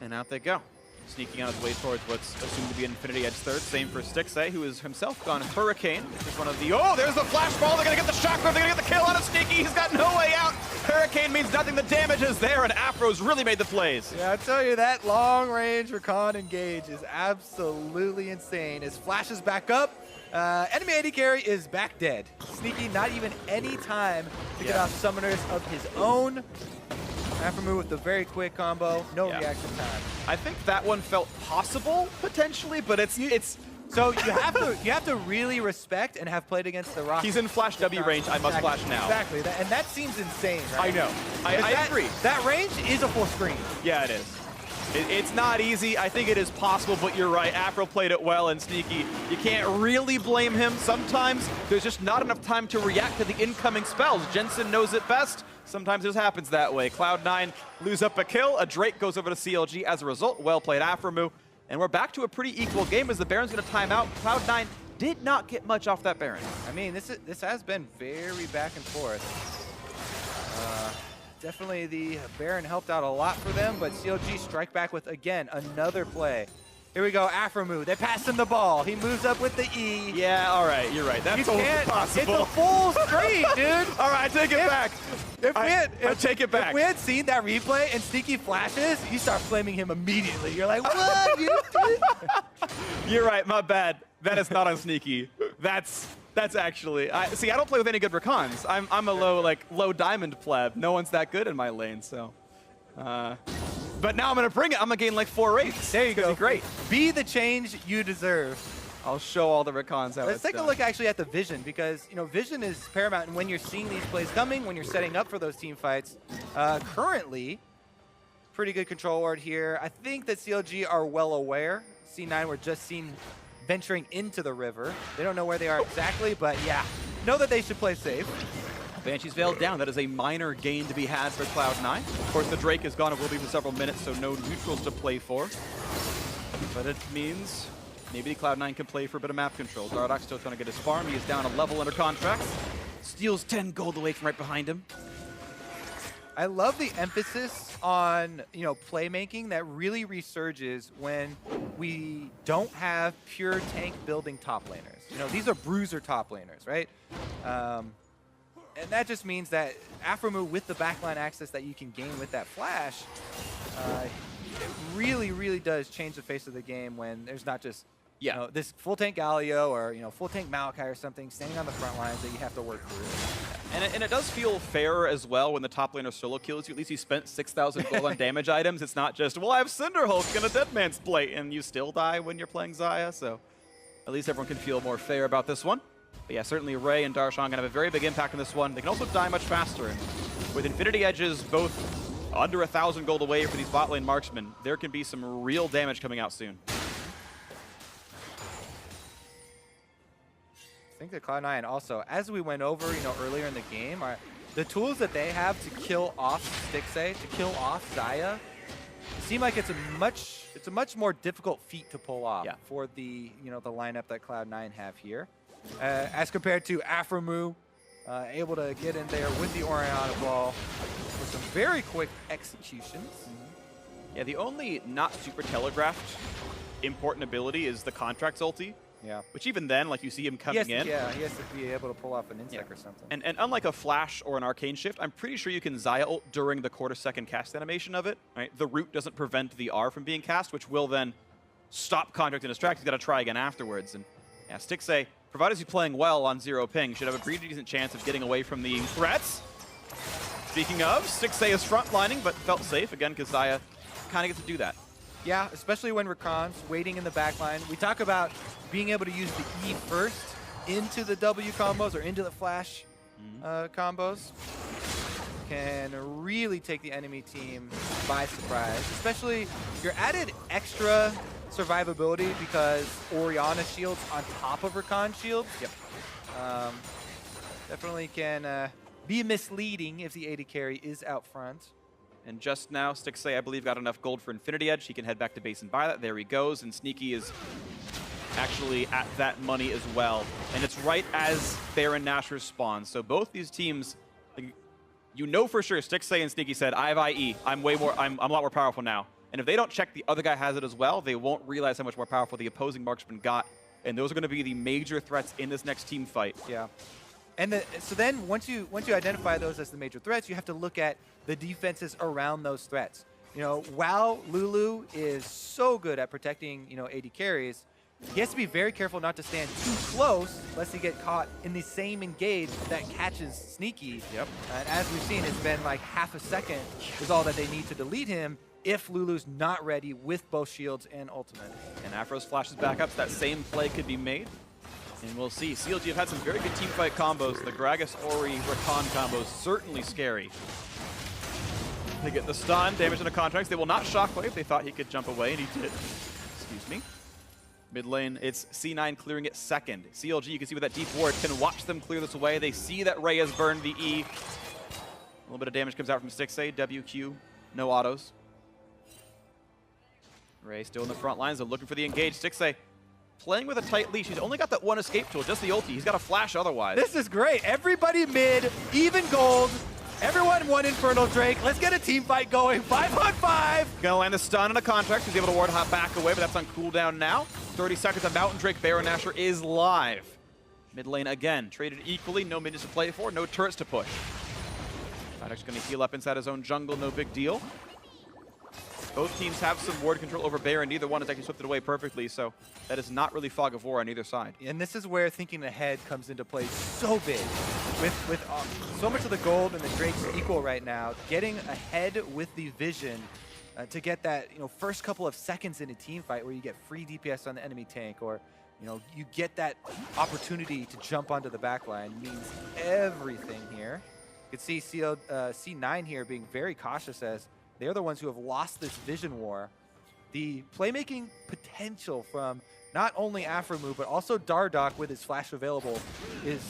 S2: And out they go. Sneaking on his way towards what's assumed to be Infinity Edge third. Same for Stixay, who has himself gone Hurricane. Which is one of the... Oh, there's the flash ball. They're going to get the shotgun. They're going to get the kill on a Sneaky. He's got no way out. Hurricane means nothing. The damage is there, and Afro's really made the plays.
S1: Yeah, I tell you, that long-range recon engage is absolutely insane. His flash is back up. Enemy AD carry is back dead. Sneaky, not even any time to get off summoners of his own. Afro with the very quick combo, no reaction time.
S2: I think that one felt possible potentially, but it's
S1: so you have to really respect and have played against the Rock.
S2: He's in flash W range. I must flash now.
S1: Exactly, and that seems insane, right?
S2: I know. I agree.
S1: That range is a full screen.
S2: Yeah, it is. It's not easy. I think it is possible, but you're right. Afro played it well, and Sneaky, you can't really blame him. Sometimes there's just not enough time to react to the incoming spells. Jensen knows it best. Sometimes it happens that way. Cloud9 lose up a kill. A Drake goes over to CLG as a result. Well played, Afromu. And we're back to a pretty equal game as the Baron's going to time out. Cloud9 did not get much off that Baron.
S1: I mean, this has been very back and forth. Definitely the Baron helped out a lot for them, but CLG strike back with, again, another play. Here we go, Afromu. They pass him the ball. He moves up with the E.
S2: Yeah, all right, you're right. That's totally possible.
S1: It's a full screen, dude.
S2: All right, I take it back. I take it back.
S1: If we had seen that replay and Sneaky flashes, you start flaming him immediately. You're like, what?
S2: You're right, my bad. That is not on Sneaky. That's actually, see, I don't play with any good recons. I'm a low diamond pleb. No one's that good in my lane, so. But now I'm gonna bring it. I'm gonna gain like 4 rates.
S1: There you go.
S2: Great.
S1: Be the change you deserve.
S2: I'll show all the recons how
S1: Let's take a look actually at the vision, because vision is paramount, and when you're seeing these plays coming, when you're setting up for those team fights, currently, pretty good control ward here. I think that CLG are well aware. C9 were just seen venturing into the river. They don't know where they are exactly, but yeah, know that they should play safe.
S2: Banshee's Veil down. That is a minor gain to be had for Cloud9. Of course, the Drake is gone and will be for several minutes, so no neutrals to play for. But it means maybe Cloud9 can play for a bit of map control. Dardoch still trying to get his farm. He is down a level under contract. Steals 10 gold away from right behind him.
S1: I love the emphasis on, playmaking that really resurges when we don't have pure tank building top laners. These are bruiser top laners, right? And that just means that Aphromoo, with the backline access that you can gain with that flash, it really, really does change the face of the game when there's not just this full tank Galio or full tank Maokai or something standing on the front lines that you have to work through.
S2: And it does feel fairer as well when the top laner solo kills you. At least you spent 6,000 gold on damage items. It's not just, well, I have Cinderhulk and a Deadman's Plate, and you still die when you're playing Xayah. So at least everyone can feel more fair about this one. But yeah, certainly Ray and Darshan going to have a very big impact on this one. They can also die much faster. And with Infinity Edges both under 1,000 gold away for these bot lane marksmen, there can be some real damage coming out soon.
S1: I think that Cloud9 also, as we went over, earlier in the game, the tools that they have to kill off Stixxay, to kill off Xayah, seem like it's a much more difficult feat to pull off for the the lineup that Cloud9 have here, as compared to Aphromoo, able to get in there with the Orianna Ball with some very quick executions.
S2: Yeah, the only not super telegraphed important ability is the Contract's ulti.
S1: Yeah.
S2: Which even then, like, you see him coming in.
S1: Yeah, he has to be able to pull off an insect or something.
S2: And unlike a Flash or an Arcane Shift, I'm pretty sure you can Xayah ult during the quarter-second cast animation of it. Right? The root doesn't prevent the R from being cast, which will then stop Contract and distract. He's got to try again afterwards. And yeah, Stixxay, provided he's playing well on 0 ping, should have a pretty decent chance of getting away from the threats. Speaking of, Stixxay is frontlining, but felt safe again because Xayah kind of gets to do that.
S1: Yeah, especially when Rakan's waiting in the backline. We talk about being able to use the E first into the W combos or into the flash combos. Can really take the enemy team by surprise, especially your added extra survivability because Orianna shields on top of Rakan shields.
S2: Yep.
S1: Definitely can be misleading if the AD carry is out front.
S2: And just now, Stixxay, I believe, got enough gold for Infinity Edge. He can head back to base and buy that. There he goes. And Sneaky is actually at that money as well. And it's right as Baron Nashor spawns. So both these teams, you know for sure, Stixxay and Sneaky said, I have IE. I'm a lot more powerful now. And if they don't check the other guy has it as well, they won't realize how much more powerful the opposing marksman got. And those are going to be the major threats in this next team fight.
S1: Yeah. And so then once you identify those as the major threats, you have to look at the defenses around those threats. While Lulu is so good at protecting, AD carries, he has to be very careful not to stand too close lest he get caught in the same engage that catches Sneaky.
S2: Yep.
S1: And as we've seen, it's been like half a second is all that they need to delete him if Lulu's not ready with both shields and ultimate.
S2: And Afro's flashes back up, so that same play could be made. And we'll see. CLG have had some very good teamfight combos. The Gragas, Ori, Rakan combo is certainly scary. They get the stun, damage on the contracts. They will not shockwave. They thought he could jump away, and he did. Excuse me. Mid lane, it's C9 clearing it second. CLG, you can see with that deep ward, can watch them clear this away. They see that Ray has burned the E. A little bit of damage comes out from Stixxay. WQ, no autos. Ray still in the front lines. They're looking for the engage. Stixxay playing with a tight leash. He's only got that one escape tool, just the ulti. He's got a flash otherwise.
S1: This is great. Everybody mid, even gold. Everyone one Infernal Drake. Let's get a team fight going. 5-on-5.
S2: Gonna land the stun on a contract. He's able to ward hop back away, but that's on cooldown now. 30 seconds on Mountain Drake. Baron Nashor is live. Mid lane again. Traded equally. No minions to play for. No turrets to push. Product's gonna heal up inside his own jungle. No big deal. Both teams have some ward control over Baron. Neither one has actually swept it away perfectly, so that is not really fog of war on either side.
S1: And this is where thinking ahead comes into play so big. With so much of the gold and the Drake's equal right now, getting ahead with the vision to get that first couple of seconds in a team fight where you get free DPS on the enemy tank, or you get that opportunity to jump onto the backline means everything here. You can see C9 here being very cautious as they're the ones who have lost this vision war. The playmaking potential from not only Aphromoo, but also Dardoch with his flash available is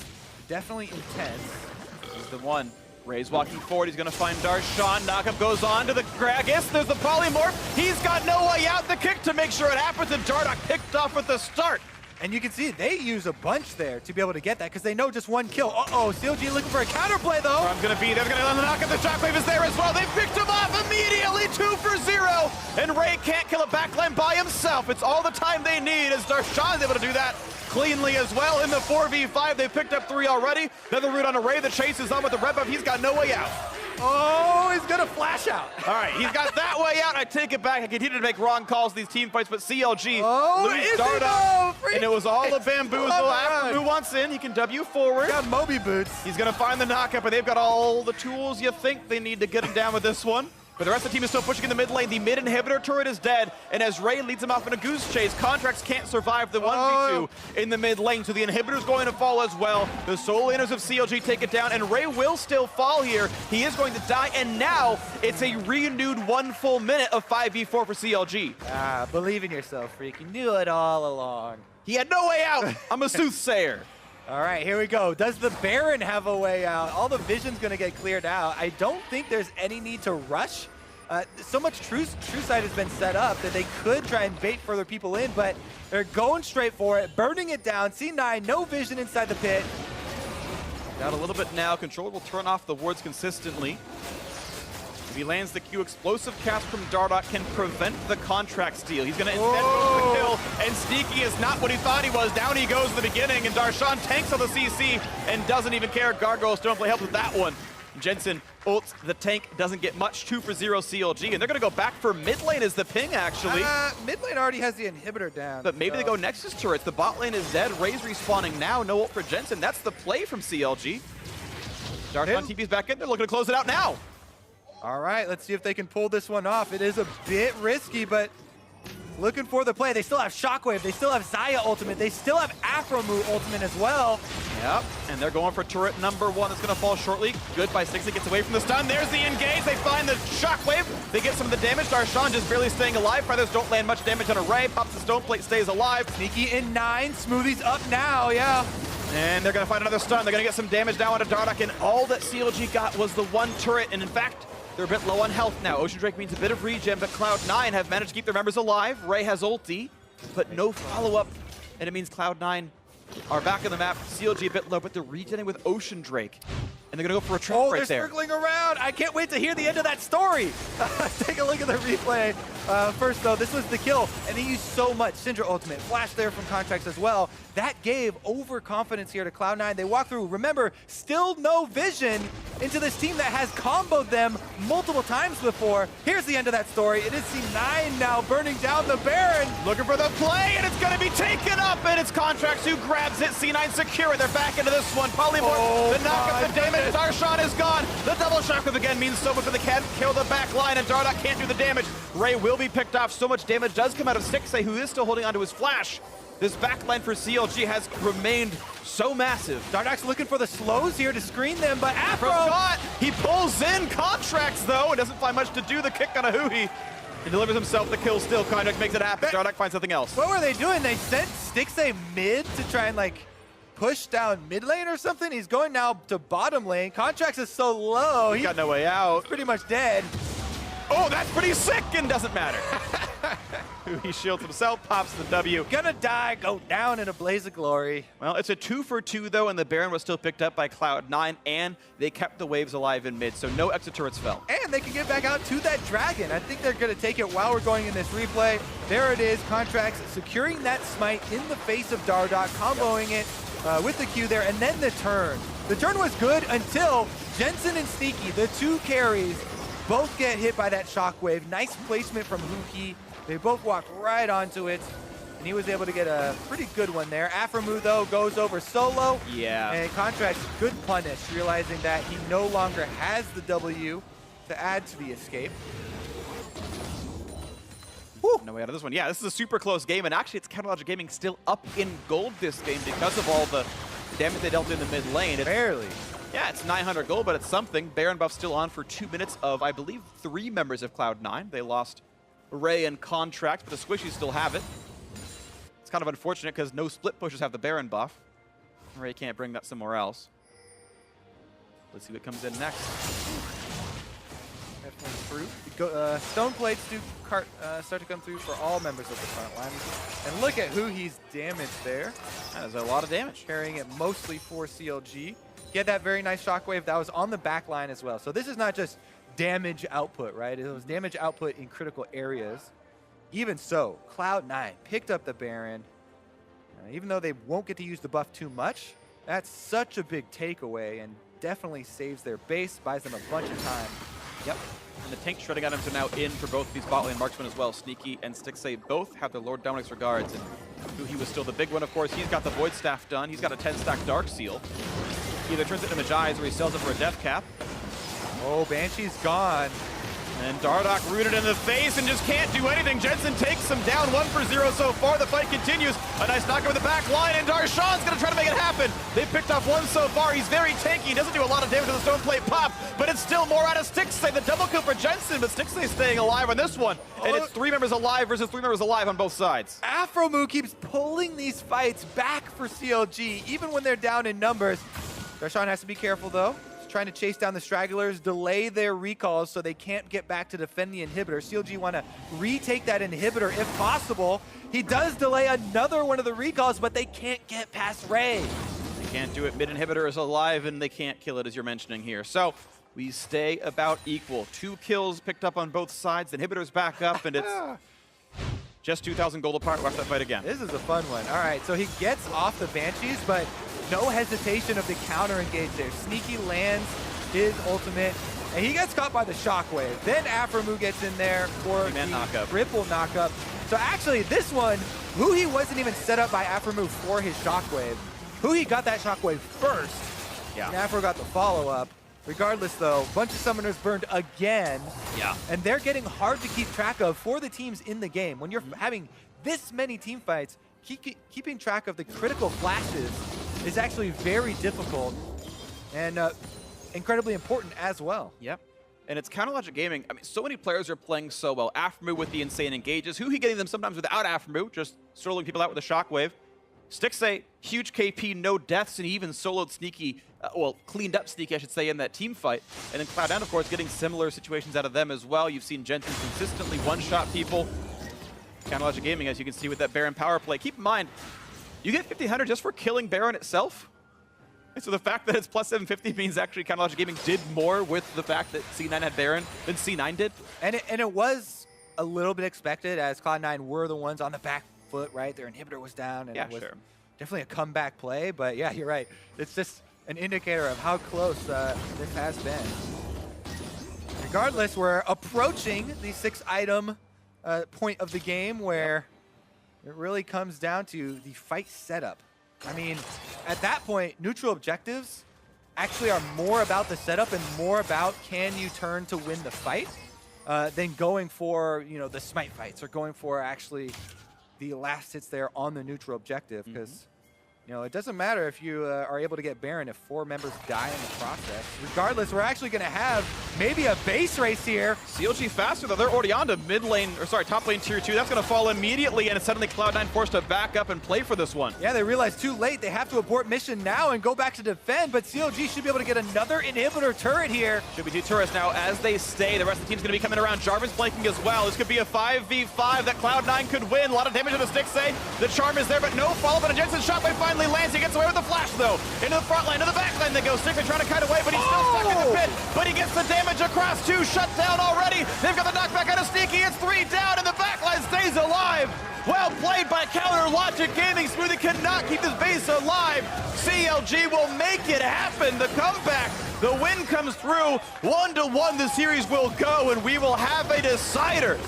S1: definitely intense.
S2: the one. Ray's walking forward. He's going to find Darshan. Knockup goes on to the Gragas. There's the polymorph. He's got no way out. The kick to make sure it happens, and Dardoch picked off at the start.
S1: And you can see they use a bunch there to be able to get that because they know just one kill. Uh-oh, CLG looking for a counterplay though.
S2: I'm going to be there. They're going to land the knockup. The shockwave is there as well. They picked him off immediately, 2 for 0. And Ray can't kill a backline by himself. It's all the time they need as Darshan's able to do that cleanly as well. In the 4v5, they picked up 3 already. Another root on Ray. The chase is on with the red buff. He's got no way out.
S1: Oh, he's gonna flash out.
S2: All right, he's got that way out. I take it back. I continue to make wrong calls these team fights, but CLG lose Dardoch. And it was all a bamboozle. After who wants in, he can W forward.
S1: Got Moby boots.
S2: He's gonna find the knockup, but they've got all the tools you think they need to get him down with this one. But the rest of the team is still pushing in the mid lane. The mid inhibitor turret is dead, and as Ray leads him off in a goose chase, Contracts can't survive the 1v2 in the mid lane, so the inhibitor's going to fall as well. The soul laners of CLG take it down, and Ray will still fall here. He is going to die, and now it's a renewed 1 full minute of 5v4 for CLG.
S1: Ah, believe in yourself, Freak. You knew it all along.
S2: He had no way out. I'm a soothsayer.
S1: All right, here we go. Does the Baron have a way out? All the vision's going to get cleared out. I don't think there's any need to rush. So much true side has been set up that they could try and bait further people in, but they're going straight for it, burning it down. C9, no vision inside the pit.
S2: Down a little bit now. Control will turn off the wards consistently. If he lands the Q, explosive cast from Dardoch can prevent the contract steal. He's going to instead go for the kill, and Sneaky is not what he thought he was. Down he goes in the beginning, and Darshan tanks on the CC and doesn't even care. Gargoyles don't play help with that one. Jensen ults the tank, doesn't get much. 2 for 0 CLG, and they're going to go back for mid lane as the ping, actually.
S1: Mid lane already has the inhibitor down.
S2: But maybe they go Nexus turrets. The bot lane is dead. Ray's respawning now. No ult for Jensen. That's the play from CLG. Darshan TP's back in. They're looking to close it out now.
S1: All right, let's see if they can pull this one off. It is a bit risky, but looking for the play. They still have Shockwave. They still have Xayah ultimate. They still have Afromu ultimate as well.
S2: Yep, and they're going for turret number 1. That's going to fall shortly. Good by Stixie. Gets away from the stun. There's the engage. They find the Shockwave. They get some of the damage. Darshan just barely staying alive. Feathers don't land much damage on a Ray. Pops the stone plate, stays alive.
S1: Sneaky in 9. Smoothie's up now, yeah.
S2: And they're going to find another stun. They're going to get some damage down onto Dardoch, and all that CLG got was the 1 turret. And in fact, they're a bit low on health now. Ocean Drake means a bit of regen, but Cloud9 have managed to keep their members alive. Ray has ulti, but no follow-up, and it means Cloud9 are back on the map. CLG a bit low, but they're regenerating with Ocean Drake. And they're going to go for a trap right there.
S1: They're circling around. I can't wait to hear the end of that story. Take a look at the replay. First, though, this was the kill, and he used so much. Syndra ultimate, flash there from Contracts as well. That gave overconfidence here to Cloud9. They walk through. Remember, still no vision into this team that has comboed them multiple times before. Here's the end of that story. It is C9 now burning down the Baron.
S2: Looking for the play, and it's going to be taken up, and it's Contracts who grabs it. C9 secure it. They're back into this one. Polymorph, the knockup, the damage. Darshan is gone. The double shockwave again means so much, but they can't kill the back line, and Dardoch can't do the damage. Ray will be picked off. So much damage does come out of Stixie, who is still holding onto his flash. This backline for CLG has remained so massive.
S1: Dardoch's looking for the slows here to screen them, but Afro
S2: he pulls in Contracts, though, and doesn't find much to do. The kick on a Huhi. He delivers himself the kill still. Contracts makes it happen. Dardoch finds something else.
S1: What were they doing? They sent Stixie mid to try and, like, push down mid lane or something? He's going now to bottom lane. Contracts is so low.
S2: He's got no way out.
S1: He's pretty much dead.
S2: Oh, that's pretty sick and doesn't matter. He shields himself, pops the W.
S1: Gonna die, go down in a blaze of glory.
S2: Well, it's a 2 for 2 though, and the Baron was still picked up by Cloud9, and they kept the waves alive in mid, so no exit turrets fell.
S1: And they can get back out to that dragon. I think they're gonna take it while we're going in this replay. There it is, Contracts securing that smite in the face of Dardoch, comboing it with the Q there, and then the turn. The turn was good until Jensen and Sneaky, the 2 carries, both get hit by that shockwave. Nice placement from Huki. They both walked right onto it, and he was able to get a pretty good one there. Afromu, though, goes over solo.
S2: Yeah.
S1: And Contracts, good punish, realizing that he no longer has the W to add to the escape.
S2: Whew. No way out of this one. Yeah, this is a super close game, and actually it's Counterlogic Gaming still up in gold this game because of all the damage they dealt in the mid lane.
S1: Barely.
S2: Yeah, it's 900 gold, but it's something. Baron buff still on for 2 minutes of, I believe, 3 members of Cloud9. They lost Ray and Contract, but the Squishies still have it. It's kind of unfortunate because no split pushers have the Baron buff. Ray can't bring that somewhere else. Let's see what comes in next.
S1: Definitely through. Stone plates do start to come through for all members of the front line. And look at who he's damaged there.
S2: That is a lot of damage.
S1: Carrying it mostly for CLG. He had that very nice shockwave that was on the back line as well. So this is not just damage output, right? It was damage output in critical areas. Even so, Cloud9 picked up the Baron. Even though they won't get to use the buff too much, that's such a big takeaway and definitely saves their base, buys them a bunch of time.
S2: Yep. And the tank shredding items are now in for both these bot lane marksmen as well. Sneaky and Stixxay both have their Lord Dominic's regards. And who he was still the big one, of course. He's got the Void Staff done. He's got a 10-stack Dark Seal. He either turns it into Maji's or he sells it for a Death Cap.
S1: Oh, Banshee's gone.
S2: And Dardoch rooted in the face and just can't do anything. Jensen takes him down 1-0 so far. The fight continues. A nice knock over the back line, and Darshan's going to try to make it happen. They picked off one so far. He's very tanky. He doesn't do a lot of damage to the stone plate pop, but it's still more out of Stixxay. The double kill for Jensen, but Stixxay staying alive on this one. And it's 3 members alive versus 3 members alive on both sides.
S1: Afromoo keeps pulling these fights back for CLG, even when they're down in numbers. Darshan has to be careful, though. Trying to chase down the stragglers, delay their recalls so they can't get back to defend the inhibitor. CLG want to retake that inhibitor if possible. He does delay another one of the recalls, but they can't get past Ray.
S2: They can't do it. Mid inhibitor is alive, and they can't kill it, as you're mentioning here. So we stay about equal. 2 kills picked up on both sides. The inhibitor's back up, and it's just 2,000 gold apart. We'll have to fight again.
S1: This is a fun one. All right, so he gets off the Banshees, but no hesitation of the counter engage there. Sneaky lands his ultimate, and he gets caught by the shockwave. Then Afromoo gets in there for the triple knockup. So actually, this one, Huhi wasn't even set up by Afromoo for his shockwave. Huhi got that shockwave first, and Afro got the follow-up. Regardless, though, a bunch of summoners burned again, and they're getting hard to keep track of for the teams in the game. When you're having this many team fights, keeping track of the critical flashes is actually very difficult and incredibly important as well.
S2: Yep. And it's Counterlogic Gaming. I mean, so many players are playing so well. Afromoo with the insane engages. Huhi getting them sometimes without Afromoo, just soloing people out with a shockwave. Stixxay, huge KP, no deaths, and he even soloed Sneaky, well, cleaned up Sneaky, I should say, in that team fight. And then Cloud9, of course, getting similar situations out of them as well. You've seen Jensen consistently one-shot people. Counterlogic Gaming, as you can see with that Baron power play. Keep in mind, you get 1,500 just for killing Baron itself. And so the fact that it's plus 750 means actually Counterlogic Gaming did more with the fact that C9 had Baron than C9 did.
S1: And it was a little bit expected, as Cloud9 were the ones on the back foot, right? Their inhibitor was down, and it was definitely a comeback play. But yeah, you're right. It's just an indicator of how close this has been. Regardless, we're approaching the 6-item point of the game where it really comes down to the fight setup. I mean, at that point, neutral objectives actually are more about the setup and more about can you turn to win the fight than going for, you know, the smite fights or going for actually the last hits there on the neutral objective, because you know, it doesn't matter if you are able to get Baron if 4 members die in the process. Regardless, we're actually going to have maybe a base race here.
S2: CLG faster, though. They're already on to mid lane, or sorry, top lane tier 2. That's going to fall immediately, and it's suddenly Cloud9 forced to back up and play for this one.
S1: Yeah, they realize too late. They have to abort mission now and go back to defend, but CLG should be able to get another inhibitor turret here.
S2: Should be 2 turrets now as they stay. The rest of the team's going to be coming around. Jarvan's flanking as well. This could be a 5v5 that Cloud9 could win. A lot of damage on the Stixxay. The charm is there, but no follow-up, and a Jensen shockwave finally lands. He gets away with the flash, though. Into the front line, to the back line they go. Stixxay trying to kite away, but he's still stuck in the pit. But he gets the damage across 2, shut down already. They've got the knockback out of Sneaky. It's 3 down, and the back line stays alive. Well played by Counterlogic Gaming. Smoothie cannot keep this base alive. CLG will make it happen. The comeback, the win comes through. 1-1 the series will go, and we will have a decider.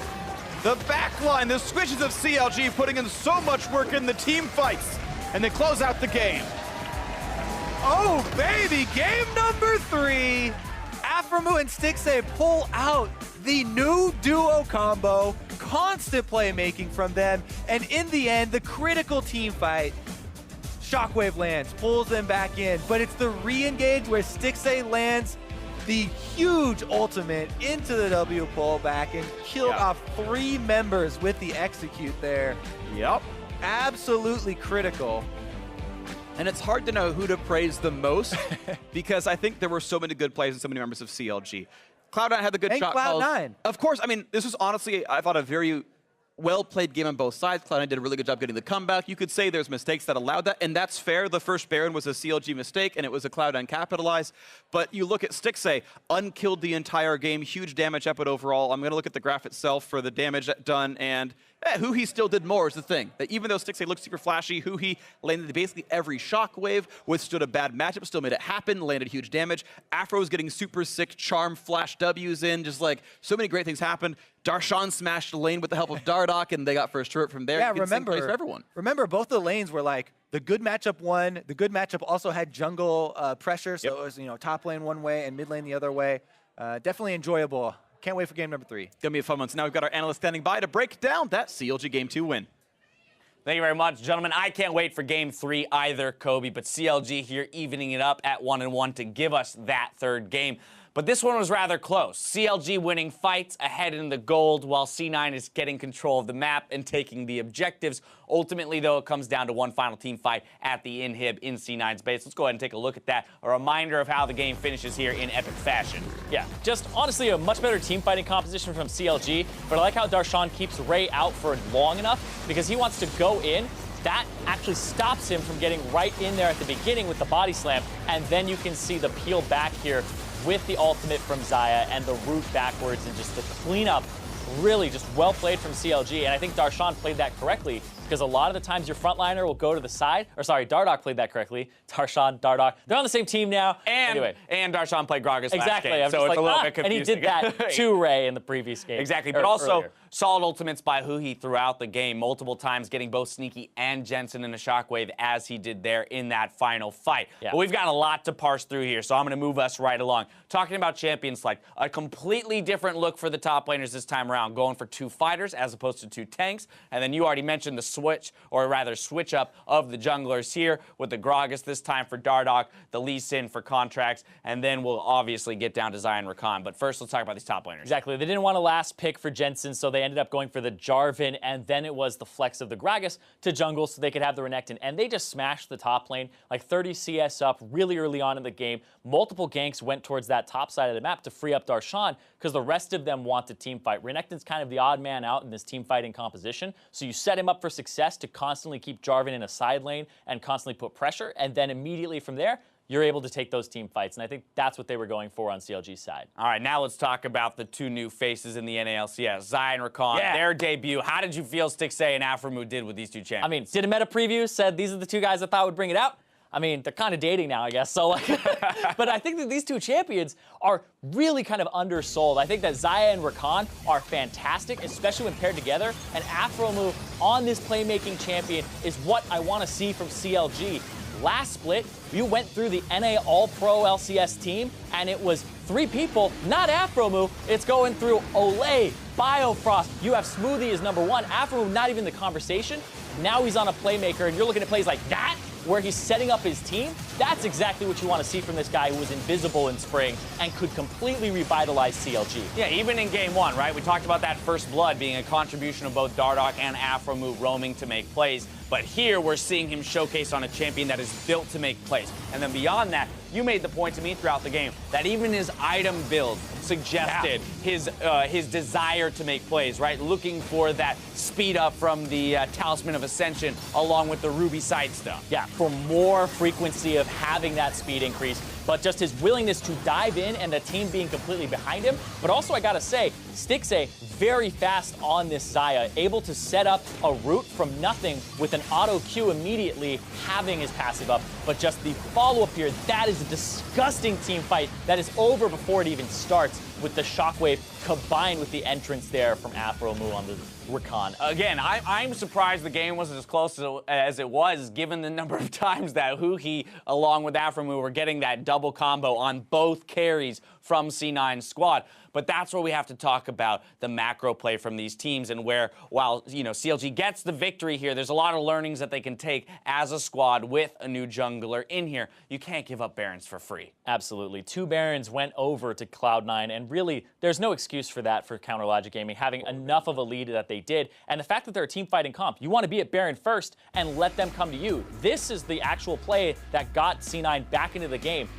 S2: The backline, the switches of CLG putting in so much work in the team fights, and they close out the game.
S1: Oh, baby, game number 3. Afromoo and Stixxay pull out the new duo combo, constant playmaking from them, and in the end, the critical team fight. Shockwave lands, pulls them back in, but it's the re-engage where Stixxay lands the huge ultimate into the W pullback and killed off 3 members with the execute there.
S2: Yep.
S1: Absolutely critical.
S2: And it's hard to know who to praise the most because I think there were so many good plays and so many members of CLG. Cloud9 had the good
S1: And
S2: shot calls.
S1: Cloud9.
S2: Of course, I mean, this was honestly, I thought, a very well-played game on both sides. Cloud9 did a really good job getting the comeback. You could say there's mistakes that allowed that, and that's fair. The first Baron was a CLG mistake, and it was a Cloud9 capitalized. But you look at Stixxay, unkilled the entire game, huge damage output overall. I'm going to look at the graph itself for the damage done, and Huhi still did more is the thing. That even though Stixxay looked super flashy, Huhi landed basically every shockwave, withstood a bad matchup, still made it happen, landed huge damage. Afro was getting super sick charm flash W's in, just like so many great things happened. Darshan smashed the lane with the help of Dardoch, and they got first turret from there.
S1: Yeah,
S2: Remember
S1: both the lanes were like, the good matchup won. The good matchup also had jungle pressure, so it was top lane one way and mid lane the other way. Definitely enjoyable. Can't wait for game number 3.
S2: Gonna be a fun one. So now we've got our analyst standing by to break down that CLG Game 2 win.
S3: Thank you very much, gentlemen. I can't wait for Game 3 either, Kobe, but CLG here evening it up at 1-1 to give us that third game. But this one was rather close. CLG winning fights ahead in the gold while C9 is getting control of the map and taking the objectives. Ultimately, though, it comes down to one final team fight at the inhib in C9's base. Let's go ahead and take a look at that. A reminder of how the game finishes here in epic fashion.
S4: Yeah, just honestly a much better team fighting composition from CLG, but I like how Darshan keeps Ray out for long enough because he wants to go in. That actually stops him from getting right in there at the beginning with the body slam, and then you can see the peel back here with the ultimate from Xayah and the route backwards and just the cleanup. Really just well played from CLG, and I think Darshan played that correctly because a lot of the times your frontliner will go to the side. Or sorry, Dardoch played that correctly. Darshan, Dardoch, they're on the same team now.
S3: And Darshan played Gragas last game, so it's a little bit confusing.
S4: And he did that to Ray in the previous game.
S3: Exactly, but also solid ultimates by Huhi throughout the game, multiple times getting both Sneaky and Jensen in a shockwave as he did there in that final fight. Yeah. But we've got a lot to parse through here, so I'm going to move us right along. Talking about champion select, a completely different look for the top laners this time around, going for 2 fighters as opposed to 2 tanks. And then you already mentioned the switch, or rather switch up of the junglers here with the Gragas this time for Dardoch, the Lee Sin for contracts, and then we'll obviously get down to Xayah and Rakan. But first, let's talk about these top laners.
S4: Exactly. They didn't want a last pick for Jensen, so they ended up going for the Jarvan, and then it was the flex of the Gragas to jungle so they could have the Renekton. And they just smashed the top lane, like 30 CS up really early on in the game. Multiple ganks went towards that top side of the map to free up Darshan because the rest of them want to team fight. Renekton's kind of the odd man out in this team fighting composition, so you set him up for success to constantly keep Jarvan in a side lane and constantly put pressure, and then immediately from there, you're able to take those team fights, and I think that's what they were going for on CLG's side.
S3: All right, now let's talk about the 2 new faces in the NALCS, Xayah and Rakan, their debut. How did you feel Stixxay and Afromu did with these 2 champions?
S4: I mean, did a meta preview, said these are the 2 guys I thought would bring it out. I mean, they're kind of dating now, I guess. So, like, but I think that these 2 champions are really kind of undersold. I think that Xayah and Rakan are fantastic, especially when paired together. And Afromu on this playmaking champion is what I want to see from CLG. Last split, you went through the NA All-Pro LCS team, and it was 3 people, not Afromu. It's going through Olay, Biofrost. You have Smoothie as number 1. Afromu not even the conversation. Now he's on a playmaker, and you're looking at plays like that, where he's setting up his team. That's exactly what you want to see from this guy who was invisible in spring and could completely revitalize CLG.
S3: Yeah, even in game 1, right? We talked about that first blood being a contribution of both Dardoch and Afromu roaming to make plays. But here we're seeing him showcase on a champion that is built to make plays. And then beyond that, you made the point to me throughout the game that even his item build suggested his desire to make plays, right? Looking for that speed up from the Talisman of Ascension along with the Ruby Sightstone.
S4: Yeah, for more frequency of having that speed increase, but just his willingness to dive in and the team being completely behind him. But also, I gotta say, Stixxay very fast on this Xayah, able to set up a route from nothing with an auto Q immediately, having his passive up. But just the follow-up here, that is a disgusting team fight that is over before it even starts, with the shockwave combined with the entrance there from Afromu on the Rakan.
S3: Again, I'm surprised the game wasn't as close as it was, given the number of times that Huhi, along with Afromu, were getting that double combo on both carries from C9's squad. But that's where we have to talk about the macro play from these teams, and where, while CLG gets the victory here, there's a lot of learnings that they can take as a squad with a new jungler in here. You can't give up Barons for free.
S4: Absolutely. 2 Barons went over to Cloud9, and really, there's no excuse for that for Counter Logic Gaming, having enough of a lead that they did. And the fact that they're a team fighting comp, you want to be at Baron first and let them come to you. This is the actual play that got C9 back into the game.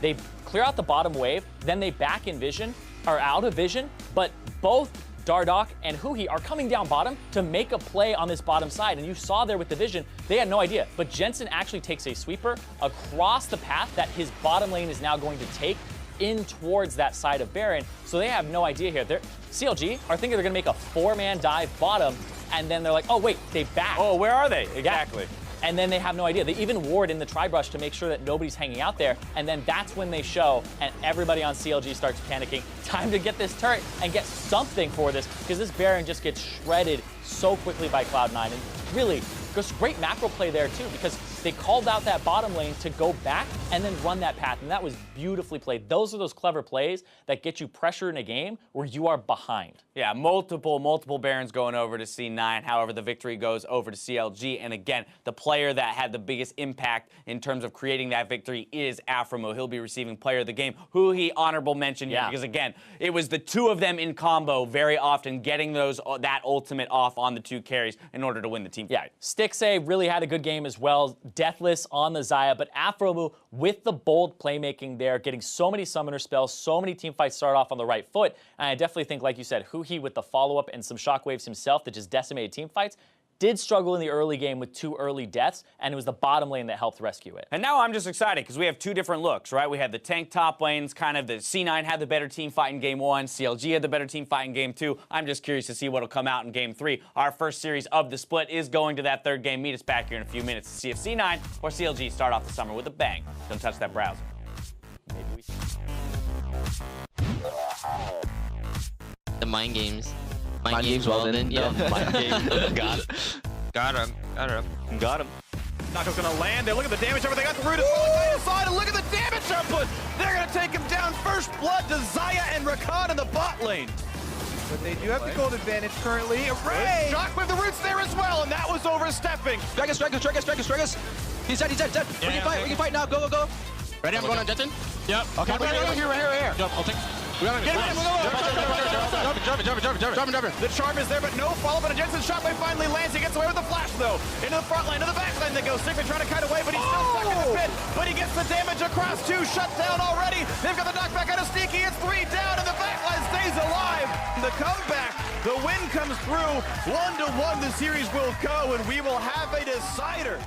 S4: They clear out the bottom wave, then they back in vision, are out of vision, but both Dardoch and Huhi are coming down bottom to make a play on this bottom side. And you saw there with the vision, they had no idea. But Jensen actually takes a sweeper across the path that his bottom lane is now going to take in towards that side of Baron. So they have no idea here. CLG are thinking they're gonna make a 4-man dive bottom, and then they're like, oh wait, they back.
S3: Oh, where are they? Exactly.
S4: Yeah. And then they have no idea. They even ward in the tri-brush to make sure that nobody's hanging out there. And then that's when they show, and everybody on CLG starts panicking. Time to get this turret and get something for this, because this Baron just gets shredded so quickly by Cloud9. And really, just great macro play there too, because they called out that bottom lane to go back and then run that path, and that was beautifully played. Those are those clever plays that get you pressure in a game where you are behind.
S3: Yeah, multiple Barons going over to C9. However, the victory goes over to CLG. And again, the player that had the biggest impact in terms of creating that victory is Afromo. He'll be receiving player of the game, who he honorable mention here, because again, it was the 2 of them in combo very often getting that ultimate off on the 2 carries in order to win the team fight.
S4: Stixxay really had a good game as well. Deathless on the Xayah, but Afromo with the bold playmaking there, getting so many summoner spells, so many team fights start off on the right foot. And I definitely think, like you said, Huhi with the follow-up and some shockwaves himself that just decimated team fights, did struggle in the early game with 2 early deaths, and it was the bottom lane that helped rescue it.
S3: And now I'm just excited because we have 2 different looks, right? We have the tank top lanes, kind of the C9 had the better team fight in game 1, CLG had the better team fight in game 2. I'm just curious to see what'll come out in game 3. Our first series of the split is going to that 3rd game. Meet us back here in a few minutes to see if C9 or CLG start off the summer with a bang. Don't touch that browser. Maybe we...
S5: The mind games. Mind games well then. Yeah, mind games. Got him.
S2: Nako's gonna land there. Look at the damage output. They got the root aside, and look at the damage output. They're gonna take him down. First blood to Xayah and Rakan in the bot lane.
S1: But they do have the gold advantage currently. Ray!
S2: Shock with the roots there as well, and that was overstepping.
S5: Drag us. He's dead.
S2: Yeah,
S5: we can fight now. Go. Ready? I'm going on Jetson.
S2: Yep.
S5: Okay.
S2: Right here.
S5: Yep, I'll take.
S2: Get him in,
S5: Jump.
S2: The charm is there, but no follow-up, and a Jensen shockwave finally lands. He gets away with the flash, though. Into the front line, to the back line they go. Sigma trying to kite away, but he's still stuck in the pit. But he gets the damage across 2, shut down already. They've got the knockback out of Sneaky. It's 3 down, and the back line stays alive. The comeback, the win comes through. 1-1 the series will go, and we will have a decider.